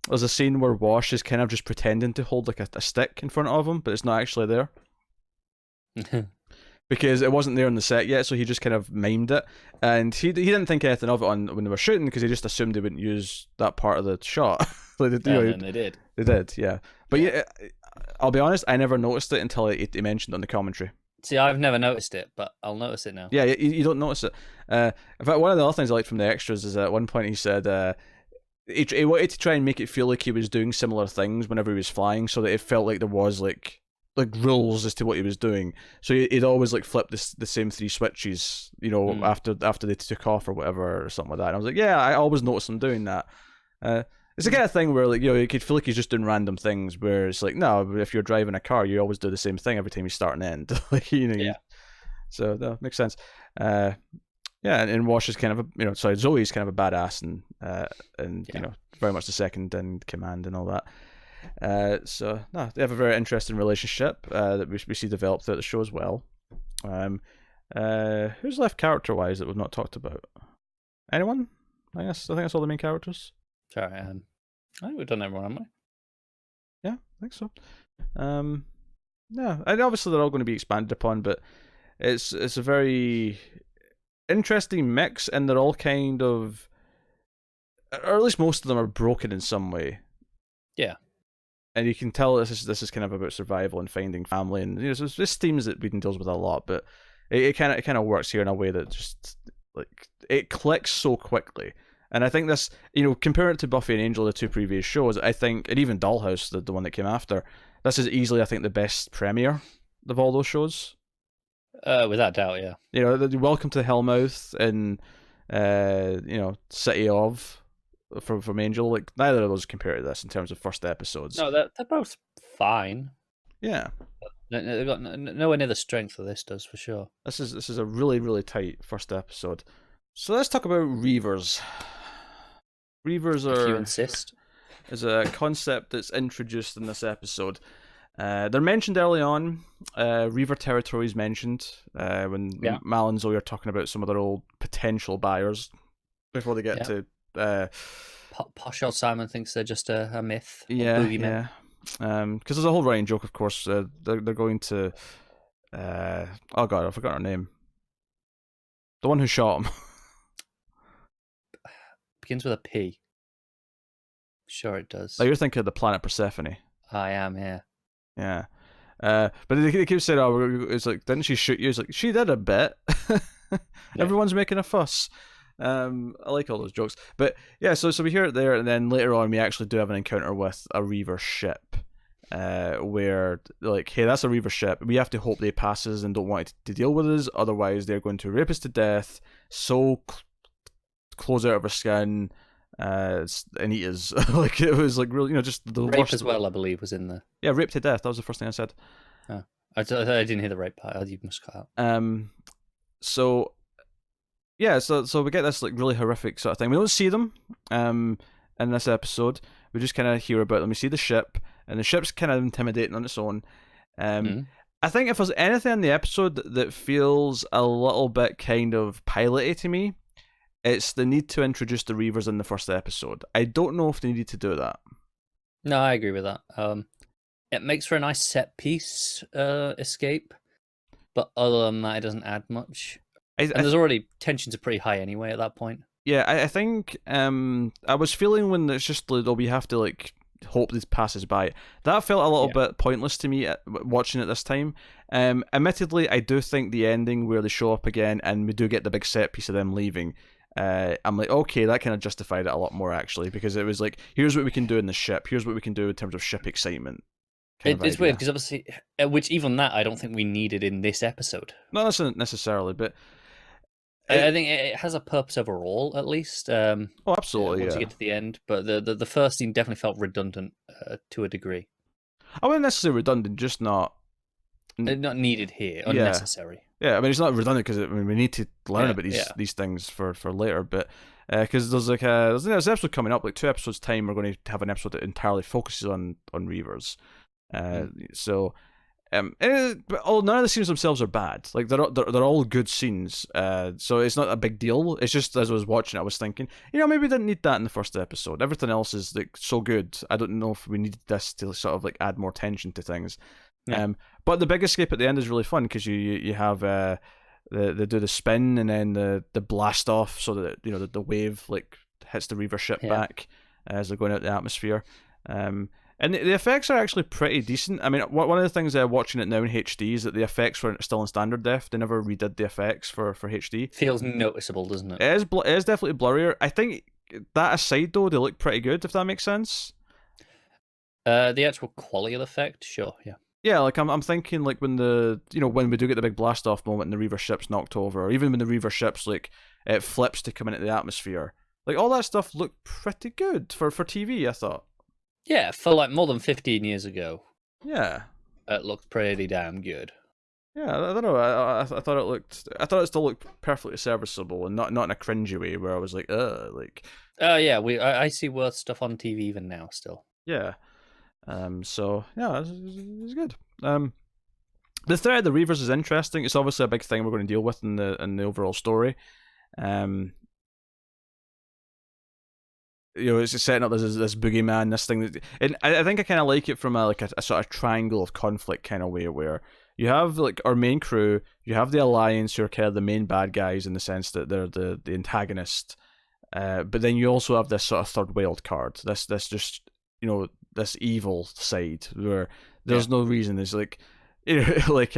There's a scene where Wash is kind of just pretending to hold a stick in front of him, but it's not actually there. Because it wasn't there on the set yet, so he just kind of mimed it. And he didn't think anything of it when they were shooting, because he just assumed they wouldn't use that part of the shot. And they did. They did, yeah. But yeah, I'll be honest, I never noticed it until he mentioned it on the commentary. See, I've never noticed it, but I'll notice it now. Yeah, you don't notice it. In fact, one of the other things I liked from the extras is at one point he said he wanted to try and make it feel like he was doing similar things whenever he was flying, so that it felt like there was like rules as to what he was doing. So he'd always like flip the same 3 switches, after they took off or whatever or something like that. And I was like, yeah, I always noticed him doing that. It's the kind of thing where like you could feel like he's just doing random things. Where it's like, no, if you're driving a car, you always do the same thing every time you start and end. Yeah. So that makes sense. Yeah, and Wash is kind of Zoe's kind of a badass and very much the second in command and all that. So no, they have a very interesting relationship that we see develop throughout the show as well. Who's left character wise that we've not talked about? Anyone? I think that's all the main characters. Sorry, I think we've done everyone, haven't we? Yeah, I think so. Yeah, and obviously they're all going to be expanded upon, but it's a very interesting mix, and they're all kind of, or at least most of them are broken in some way. Yeah. And you can tell this is kind of about survival and finding family, and there's themes that Whedon deals with a lot, but it kind of works here in a way that just like it clicks so quickly. And I think this, compare it to Buffy and Angel, the 2 previous shows, I think, and even Dollhouse, the one that came after, this is easily, I think, the best premiere of all those shows. Without doubt, yeah. Welcome to Hellmouth and City of from Angel, like neither of those compare to this in terms of first episodes. No, they're both fine. Yeah, they've got nowhere near the strength of this does for sure. This is a really, really tight first episode. So let's talk about Reavers. Reavers are, if you insist, is a concept that's introduced in this episode. They're mentioned early on. Reaver territory is mentioned when Mal and Zoe are talking about some of their old potential buyers before they get to. Posh old Simon thinks they're just a myth. Yeah. Because there's a whole running joke, of course. They're going to. Oh god, I forgot her name. The one who shot him. Begins with a P. Sure, it does. You're thinking of the planet Persephone. I am, yeah. Yeah. But they keep saying, "Oh, it's like, didn't she shoot you?" It's like, she did a bit. Everyone's making a fuss. I like all those jokes, but yeah. So we hear it there, and then later on, we actually do have an encounter with a Reaver ship, where like, hey, that's a Reaver ship. We have to hope they pass us and don't want it to deal with us. Otherwise, they're going to rape us to death, clothes out of our skin, and eat us. Like it was like really, just the rape worst as well. I believe was in the rape to death. That was the first thing I said. Oh. I didn't hear the rape part. You must cut out. So. Yeah, so we get this like really horrific sort of thing. We don't see them in this episode. We just kind of hear about them. We see the ship, and the ship's kind of intimidating on its own. I think if there's anything in the episode that feels a little bit kind of piloty to me, it's the need to introduce the Reavers in the first episode. I don't know if they needed to do that. No, I agree with that. It makes for a nice set piece escape, but other than that, it doesn't add much. And there's already tensions are pretty high anyway at that point. Yeah, I think I was feeling when it's just like, we have to like hope this passes by. That felt a little bit pointless to me watching it this time. Admittedly, I do think the ending where they show up again and we do get the big set piece of them leaving. I'm like, okay, that kind of justified it a lot more actually, because it was like, here's what we can do in the ship. Here's what we can do in terms of ship excitement. It's weird because obviously, which even that I don't think we needed in this episode. Not necessarily, but. I think it has a purpose overall, at least. Oh, absolutely. Once you get to the end, but the first scene definitely felt redundant to a degree. I wouldn't necessarily redundant, just not needed here. Unnecessary. Yeah, I mean it's not redundant because we need to learn about these things for later, but because there's like there's an episode coming up, like 2 episodes time, we're going to have an episode that entirely focuses on Reavers. So. But none of the scenes themselves are bad. Like they're all good scenes. So it's not a big deal. It's just as I was watching, I was thinking, maybe we didn't need that in the first episode. Everything else is like so good. I don't know if we needed this to sort of like add more tension to things. Yeah. But the big escape at the end is really fun because you have they do the spin and then the blast off, so that the wave like hits the Reaver ship back as they're going out the atmosphere. And the effects are actually pretty decent. I mean, one of the things watching it now in HD is that the effects were still in standard def. They never redid the effects for HD. Feels noticeable, doesn't it? It is definitely blurrier. I think that aside, though, they look pretty good, if that makes sense. The actual quality of the effect, sure, yeah. Yeah, like I'm thinking like when when we do get the big blast off moment and the Reaver ship's knocked over, or even when the Reaver ship's like it flips to come into the atmosphere, like all that stuff looked pretty good for TV. I thought. Yeah, for like more than 15 years ago. Yeah. It looked pretty damn good. Yeah, I don't know. I thought it looked. I thought it still looked perfectly serviceable and not in a cringy way where I was like, like. Oh yeah, I see worse stuff on TV even now still. Yeah. So yeah, it's good. The threat of the Reavers is interesting. It's obviously a big thing we're going to deal with in the overall story. It's setting up this boogeyman, this thing that, and I think I kind of like it from a sort of triangle of conflict kind of way, where you have like our main crew, you have the Alliance, who are kind of the main bad guys in the sense that they're the antagonist, but then you also have this sort of third wild card, this just this evil side where there's no reason. There's like like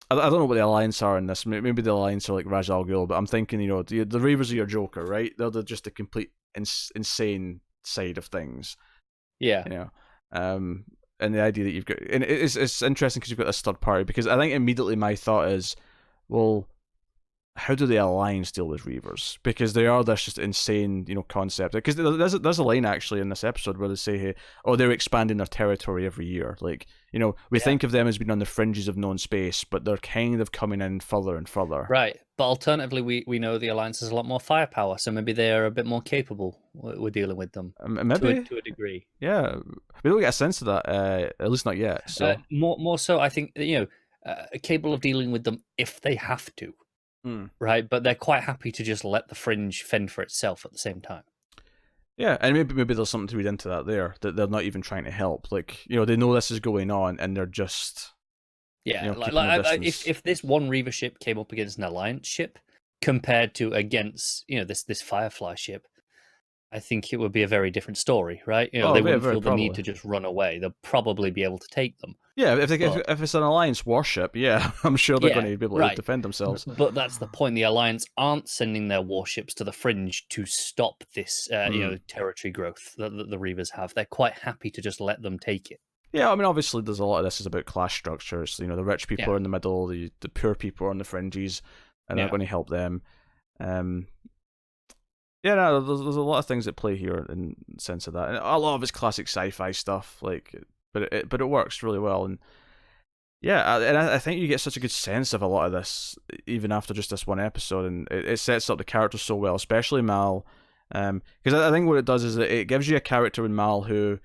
I don't know what the Alliance are in this. Maybe the Alliance are like Ra's al Ghul, but I'm thinking, the Reavers are your Joker, right? They're just the complete insane side of things. Yeah. And the idea that you've got, and it's interesting because you've got this third party. Because I think immediately my thought is, well, how do the Alliance deal with Reavers? Because they are this just insane, concept. Because there's a line actually in this episode where they say, hey, they're expanding their territory every year. Like, we think of them as being on the fringes of known space, but they're kind of coming in further and further. Right. But alternatively, we know the Alliance has a lot more firepower, so maybe they're a bit more capable with dealing with them. Maybe. To a degree. Yeah. We don't get a sense of that, at least not yet. So more so, I think, capable of dealing with them if they have to. Right, but they're quite happy to just let the fringe fend for itself at the same time. Yeah, and maybe there's something to read into that there, that they're not even trying to help. Like, they know this is going on, and they're just if this one Reaver ship came up against an Alliance ship compared to against this Firefly ship, I think it would be a very different story, right? They wouldn't feel the need to just run away. They'll probably be able to take them. Yeah, if it's an Alliance warship, yeah, I'm sure they're going to be able to defend themselves. But that's the point. The Alliance aren't sending their warships to the fringe to stop this, territory growth that the Reavers have. They're quite happy to just let them take it. Yeah, I mean, obviously, there's a lot of this is about class structures. The rich people are in the middle, the poor people are on the fringes, and they're going to help them. Yeah, no, there's a lot of things at play here in the sense of that, and a lot of it's classic sci-fi stuff, like. But it works really well, and I think you get such a good sense of a lot of this even after just this one episode, and it sets up the characters so well, especially Mal, because I think what it does is it gives you a character in Mal who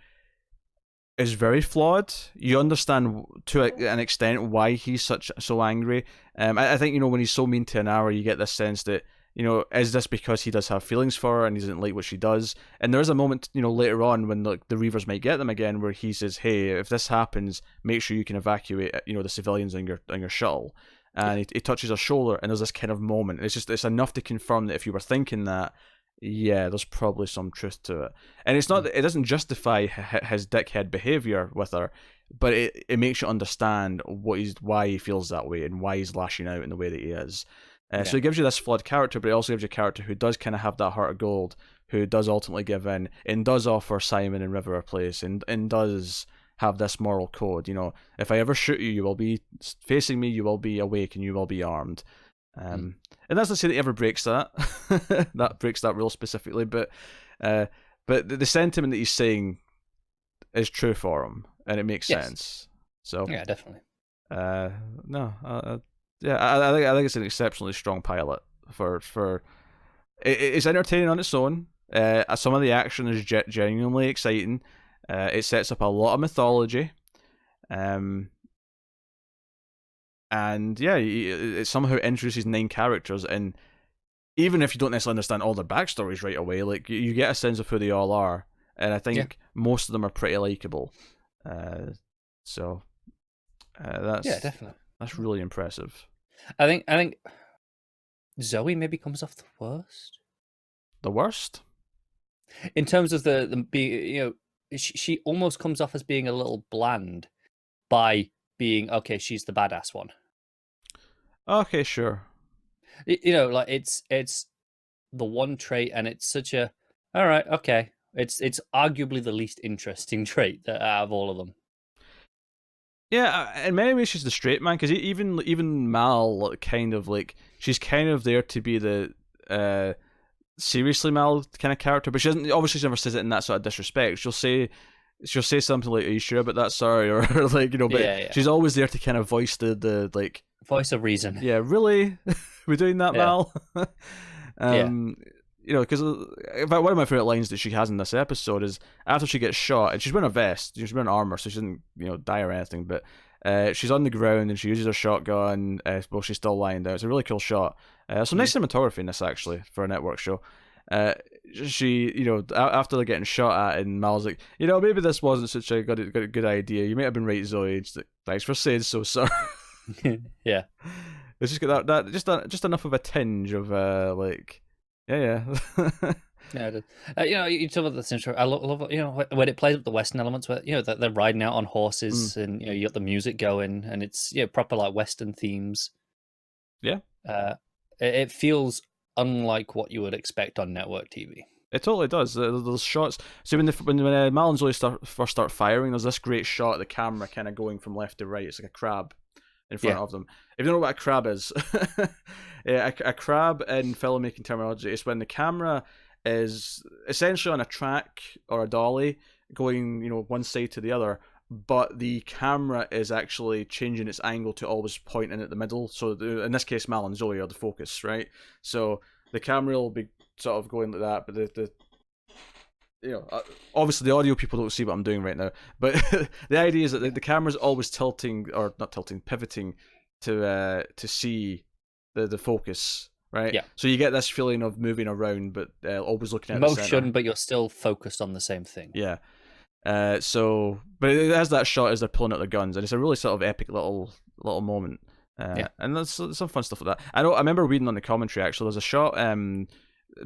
is very flawed. You understand to an extent why he's so angry. I think when he's so mean to Inara, you get this sense that. Is this because he does have feelings for her and he doesn't like what she does? And there is a moment, later on when the Reavers might get them again, where he says, "Hey, if this happens, make sure you can evacuate, the civilians on your shuttle." And he touches her shoulder, and there's this kind of moment. It's enough to confirm that if you were thinking that, yeah, there's probably some truth to it. And it's not, it doesn't justify his dickhead behavior with her, but it makes you understand why he feels that way and why he's lashing out in the way that he is. So it gives you this flawed character, but it also gives you a character who does kind of have that heart of gold, who does ultimately give in, and does offer Simon and River a place, and does have this moral code. If I ever shoot you, you will be facing me, you will be awake, and you will be armed. And that's not to say that he ever breaks that. That breaks that rule specifically, but the sentiment that he's saying is true for him, and it makes sense. So yeah, definitely. Yeah, I think it's an exceptionally strong pilot for it's entertaining on its own. Some of the action is genuinely exciting. It sets up a lot of mythology, and it somehow introduces 9 characters, and even if you don't necessarily understand all their backstories right away, like you get a sense of who they all are, and I think most of them are pretty likable. So that's definitely. That's really impressive. I think Zoe maybe comes off the worst. The worst? In terms of the she almost comes off as being a little bland by being okay. She's the badass one. Okay, sure. You know, like it's the one trait, and it's such a all right. Okay, it's arguably the least interesting trait out of all of them. Yeah, in many ways she's the straight man, because even Mal kind of like she's kind of there to be the seriously Mal kind of character, but she doesn't. Obviously, she never says it in that sort of disrespect. She'll say something like, "Are you sure about that? Sorry," or like but she's always there to kind of voice the like voice of reason. Yeah, really, we're doing that, Mal. You know, because in fact, one of my favorite lines that she has in this episode is after she gets shot, and she's wearing a vest, she's wearing armor, so she doesn't, die or anything. But she's on the ground and she uses her shotgun while she's still lying down. It's a really cool shot. Some nice cinematography in this actually for a network show. She, after they're getting shot at, and Mal's like, maybe this wasn't such a good idea. You might have been right, Zoe. She's like, thanks for saying so, sir. Yeah, it's just got that just enough of a tinge of like. Yeah. Yeah, you talk about this intro. I love when it plays up the Western elements, where they're riding out on horses, and you got the music going, and it's proper like Western themes. Yeah, it feels unlike what you would expect on network TV. It totally does. Those shots. So when Mal and Zoe first start firing, there's this great shot of the camera kind of going from left to right. It's like a crab in front of them. If you don't know what a crab is, a crab in filmmaking terminology is when the camera is essentially on a track or a dolly going, one side to the other, but the camera is actually changing its angle to always point in at the middle. So in this case, Mal and Zoe are the focus, right? So the camera will be sort of going like that, but obviously the audio people don't see what I'm doing right now, but the idea is that the camera's always tilting, or not tilting, pivoting to see the focus, right? Yeah. So you get this feeling of moving around, but always looking at motion, the center. but you're still focused on the same thing. Yeah. But it has that shot as they're pulling out their guns, and it's a really sort of epic little moment. And there's some fun stuff like that. I remember reading on the commentary actually. There's a shot.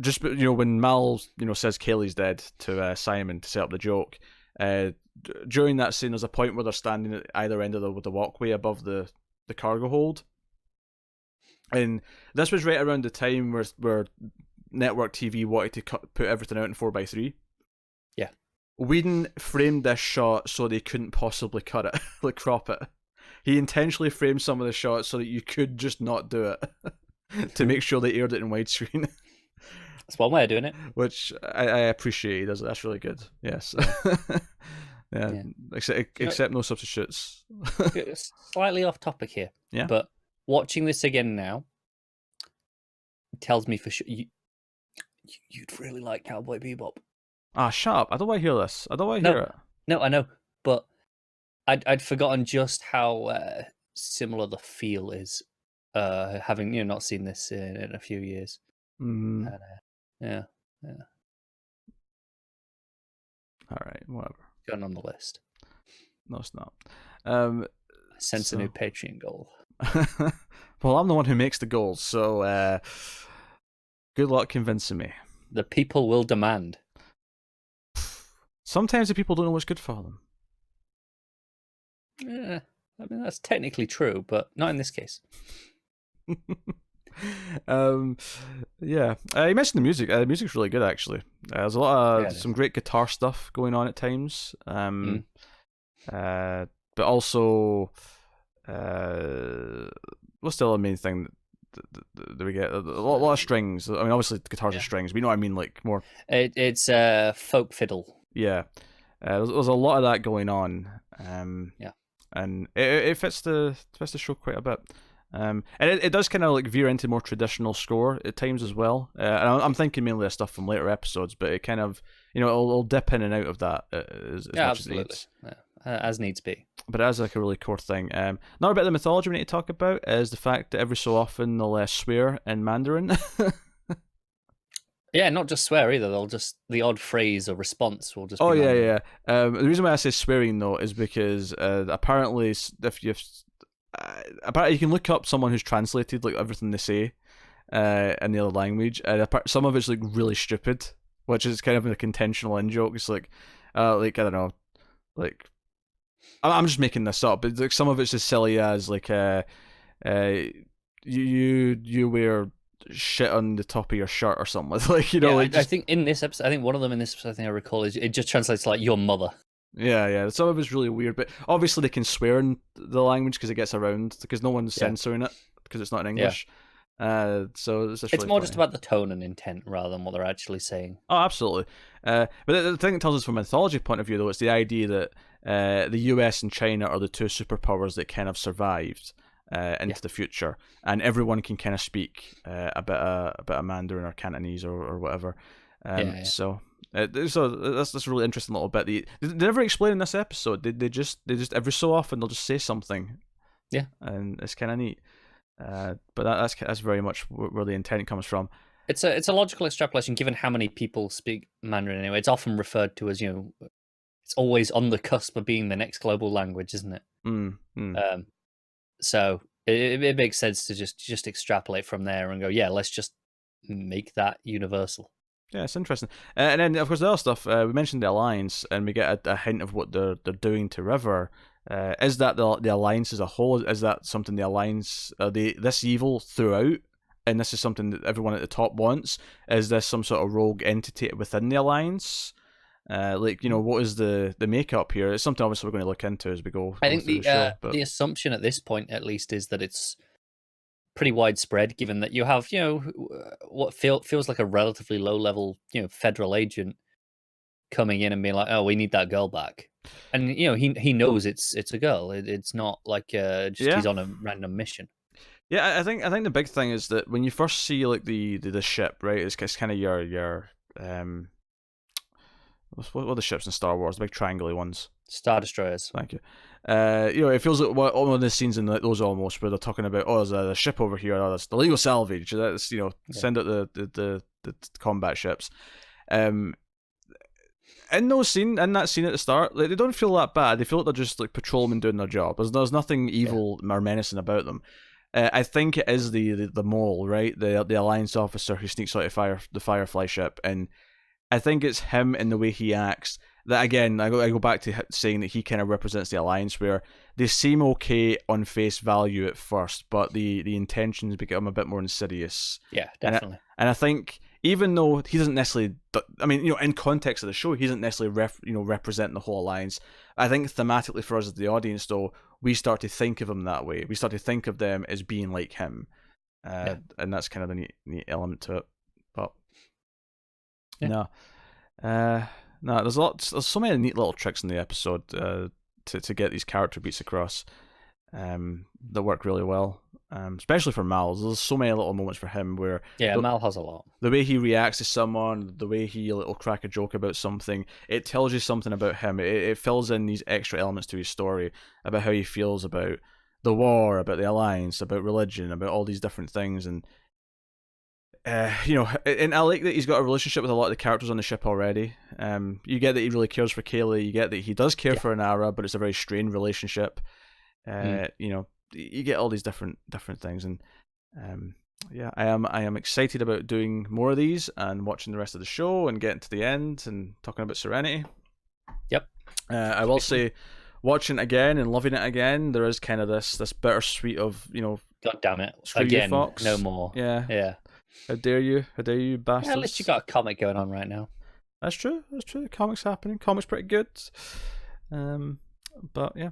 Just when Mal says Kaylee's dead to Simon to set up the joke, during that scene there's a point where they're standing at either end of the walkway above the cargo hold, and this was right around the time where network TV wanted to put everything out in 4:3. Yeah, Whedon framed this shot so they couldn't possibly cut it, like crop it. He intentionally framed some of the shots so that you could just not do it to make sure they aired it in widescreen. That's one way of doing it. Which I appreciate. That's really good. Yes. Yeah. Except no substitutes. Slightly off topic here. Yeah. But watching this again now tells me for sure you'd really like Cowboy Bebop. Ah, shut up. I don't want to hear this. I don't want to hear it. No, I know. But I'd forgotten just how similar the feel is, having not seen this in a few years. Mm-hmm. Yeah. All right, whatever. Going on the list. No, it's not. Sense a new Patreon goal. Well, I'm the one who makes the goals, so good luck convincing me. The people will demand. Sometimes the people don't know what's good for them. Yeah, I mean that's technically true, but not in this case. Yeah. You mentioned the music. The music's really good, actually. There's a lot of some great guitar stuff going on at times. But also, what's the other main thing that we get? A lot of strings. I mean, obviously the guitars are strings, but you know what I mean, like more. It's folk fiddle. Yeah. There's a lot of that going on. And it fits the show quite a bit. And it does kind of like veer into more traditional score at times as well. And I'm thinking mainly of stuff from later episodes, but it kind of it'll dip in and out of that as much as it needs. As needs be. But it is like a really core thing. Another bit of the mythology we need to talk about is the fact that every so often they'll swear in Mandarin. Yeah, not just swear either. They'll just the odd phrase or response will just. Oh yeah. The reason why I say swearing though is because apparently apparently you can look up someone who's translated like everything they say in the other language, and some of it's like really stupid, which is kind of like intentional in joke. It's like like I don't know, like I'm just making this up, but like some of it's as silly as like you wear shit on the top of your shirt or something. Like like I just, think in this episode, I think one of them in this episode, I think I recall, is it just translates like your mother. yeah. Some of it's really weird, but obviously they can swear in the language because it gets around because no one's censoring it because it's not in English. So it's just It's really more funny. just about the tone and intent rather than what they're actually saying. Oh, absolutely. But the thing it tells us from a mythology point of view, though, it's the idea that the US and China are the two superpowers that kind of survived into the future, and everyone can kind of speak a bit of Mandarin or Cantonese or whatever. So. So that's a really interesting little bit. They never explain in this episode. They just every so often they'll just say something. Yeah, and it's kind of neat. But that's very much where the intent comes from. it's a logical extrapolation given how many people speak Mandarin anyway. It's often referred to as it's always on the cusp of being the next global language, isn't it? So it makes sense to just extrapolate from there and go, yeah, let's just make that universal. Yeah, it's interesting. And then, of course, the other stuff, we mentioned the Alliance, and we get a hint of what they're doing to River. Is that the Alliance as a whole? Is that something the Alliance, this evil throughout, and this is something that everyone at the top wants? Is this some sort of rogue entity within the Alliance? What is the makeup here? It's something obviously we're going to look into as we go. I think through the show, but the assumption at this point, at least, is that it's pretty widespread, given that you have what feels like a relatively low level federal agent coming in and being like, oh, we need that girl back, and he knows it's a girl. It's not like he's on a random mission. Yeah, I think the big thing is that when you first see like the ship, right, it's kind of your what are the ships in Star Wars, the big triangle ones? Star Destroyers. Thank you. It feels like one of the scenes in those almost where they're talking about, oh, there's a ship over here, oh, that's illegal salvage. That's send out the combat ships. In that scene at the start, like, they don't feel that bad. They feel like they're just like patrolmen doing their job. There's nothing evil or menacing about them. I think it is the mole, right? The Alliance officer who sneaks out of the Firefly ship, and I think it's him and the way he acts. That again, I go back to saying that he kind of represents the Alliance, where they seem okay on face value at first, but the intentions become a bit more insidious. Yeah, definitely. And I think even though he doesn't necessarily, I mean, in context of the show, he doesn't necessarily represent the whole Alliance. I think thematically for us as the audience, though, we start to think of him that way. We start to think of them as being like him, and that's kind of the neat element to it. But no, there's so many neat little tricks in the episode to get these character beats across that work really well, especially for Mal. There's so many little moments for him where Mal has a lot. The way he reacts to someone, the way he'll crack a joke about something, it tells you something about him. It fills in these extra elements to his story about how he feels about the war, about the Alliance, about religion, about all these different things. And and I like that he's got a relationship with a lot of the characters on the ship already. You get that he really cares for Kaylee. You get that he does care for Inara, but it's a very strained relationship. You get all these different things, and I am excited about doing more of these and watching the rest of the show and getting to the end and talking about Serenity. Yep. I will say, watching it again and loving it again, there is kind of this bittersweet of God damn it! Again, Fox. No more. Yeah. How dare you, bastards? Yeah, at least you got a comic going on right now. That's true. Comics happening. Comics pretty good. But yeah.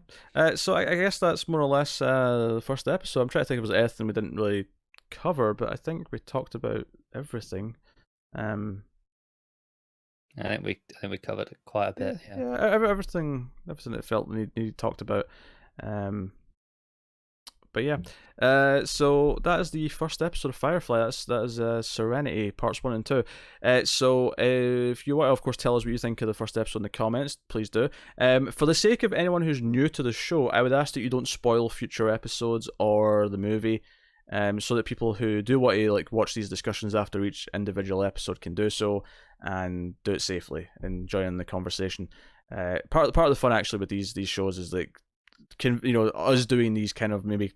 So I guess that's more or less the first episode. I'm trying to think if there was anything we didn't really cover, but I think we talked about everything. I think we covered it quite a bit. Yeah. Everything that felt needed talked about. But yeah, so that is the first episode of Firefly. That is Serenity, parts 1 and 2. So if you want to, of course, tell us what you think of the first episode in the comments, please do. For the sake of anyone who's new to the show, I would ask that you don't spoil future episodes or the movie, so that people who do want to watch these discussions after each individual episode can do so and do it safely and join the conversation. Part of the fun actually with these shows is us doing these kind of maybe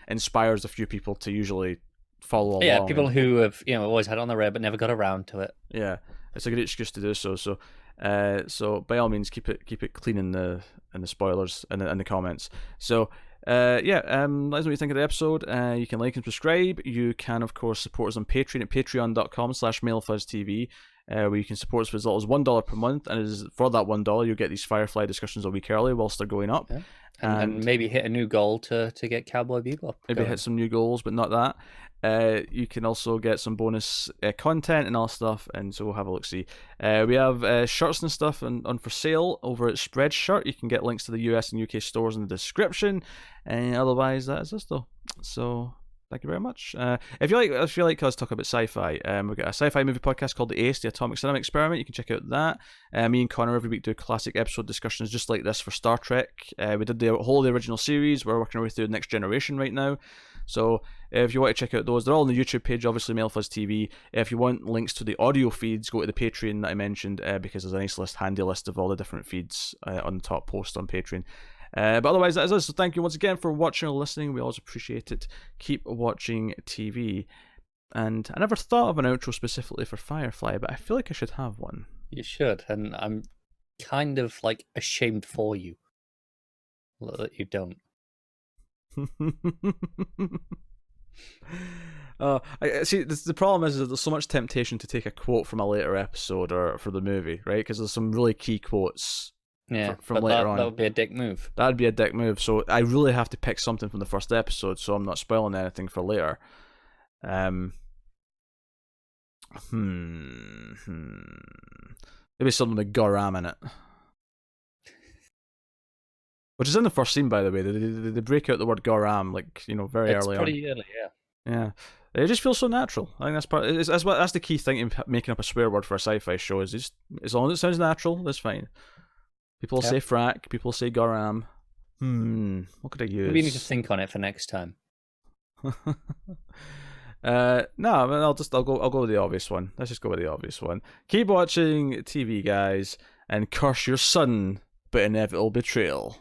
inspires a few people to usually follow along. Yeah, people who have always had it on their radar but never got around to it. Yeah, it's a good excuse to do so. So So by all means, keep it clean in the spoilers and in the comments. So. Let us know what you think of the episode. You can like and subscribe. You can, of course, support us on Patreon at patreon.com/MailFuzzTV, where you can support us for as little as $1 per month. And for that $1, you'll get these Firefly discussions a week early whilst they're going up. Yeah. And maybe hit a new goal to get Cowboy Bebop. Maybe hit some new goals, but not that. You can also get some bonus content and all stuff, and so we'll have a look-see. We have shirts and stuff on for sale over at Spreadshirt. You can get links to the US and UK stores in the description. And otherwise, that is us, though. So thank you very much. If you like us talk about sci-fi, we've got a sci-fi movie podcast called The Ace, The Atomic Cinema Experiment. You can check out that. Me and Connor every week do classic episode discussions just like this for Star Trek. We did the whole of the original series. We're working our way through the Next Generation right now. So if you want to check out those, they're all on the YouTube page, obviously, MailFuzz TV. If you want links to the audio feeds, go to the Patreon that I mentioned, because there's a nice handy list of all the different feeds on the top post on Patreon. But otherwise, that is us. So thank you once again for watching or listening. We always appreciate it. Keep watching TV. And I never thought of an outro specifically for Firefly, but I feel like I should have one. You should, and I'm kind of ashamed for you that you don't. I see. The problem is that there's so much temptation to take a quote from a later episode or for the movie, right? Because there's some really key quotes. Yeah, from later on. That would be a dick move. That'd be a dick move. So I really have to pick something from the first episode, so I'm not spoiling anything for later. Maybe something with Garam in it. Which is in the first scene, by the way. They break out the word Garam, very early on. It's pretty early, yeah. Yeah. It just feels so natural. I think that's part. That's the key thing in making up a swear word for a sci-fi show. Is just, as long as it sounds natural, that's fine. People say frack. People say Garam. What could I use? Maybe you need to think on it for next time. No, I'll go with the obvious one. Let's just go with the obvious one. Keep watching TV, guys, and curse your sudden but inevitable betrayal.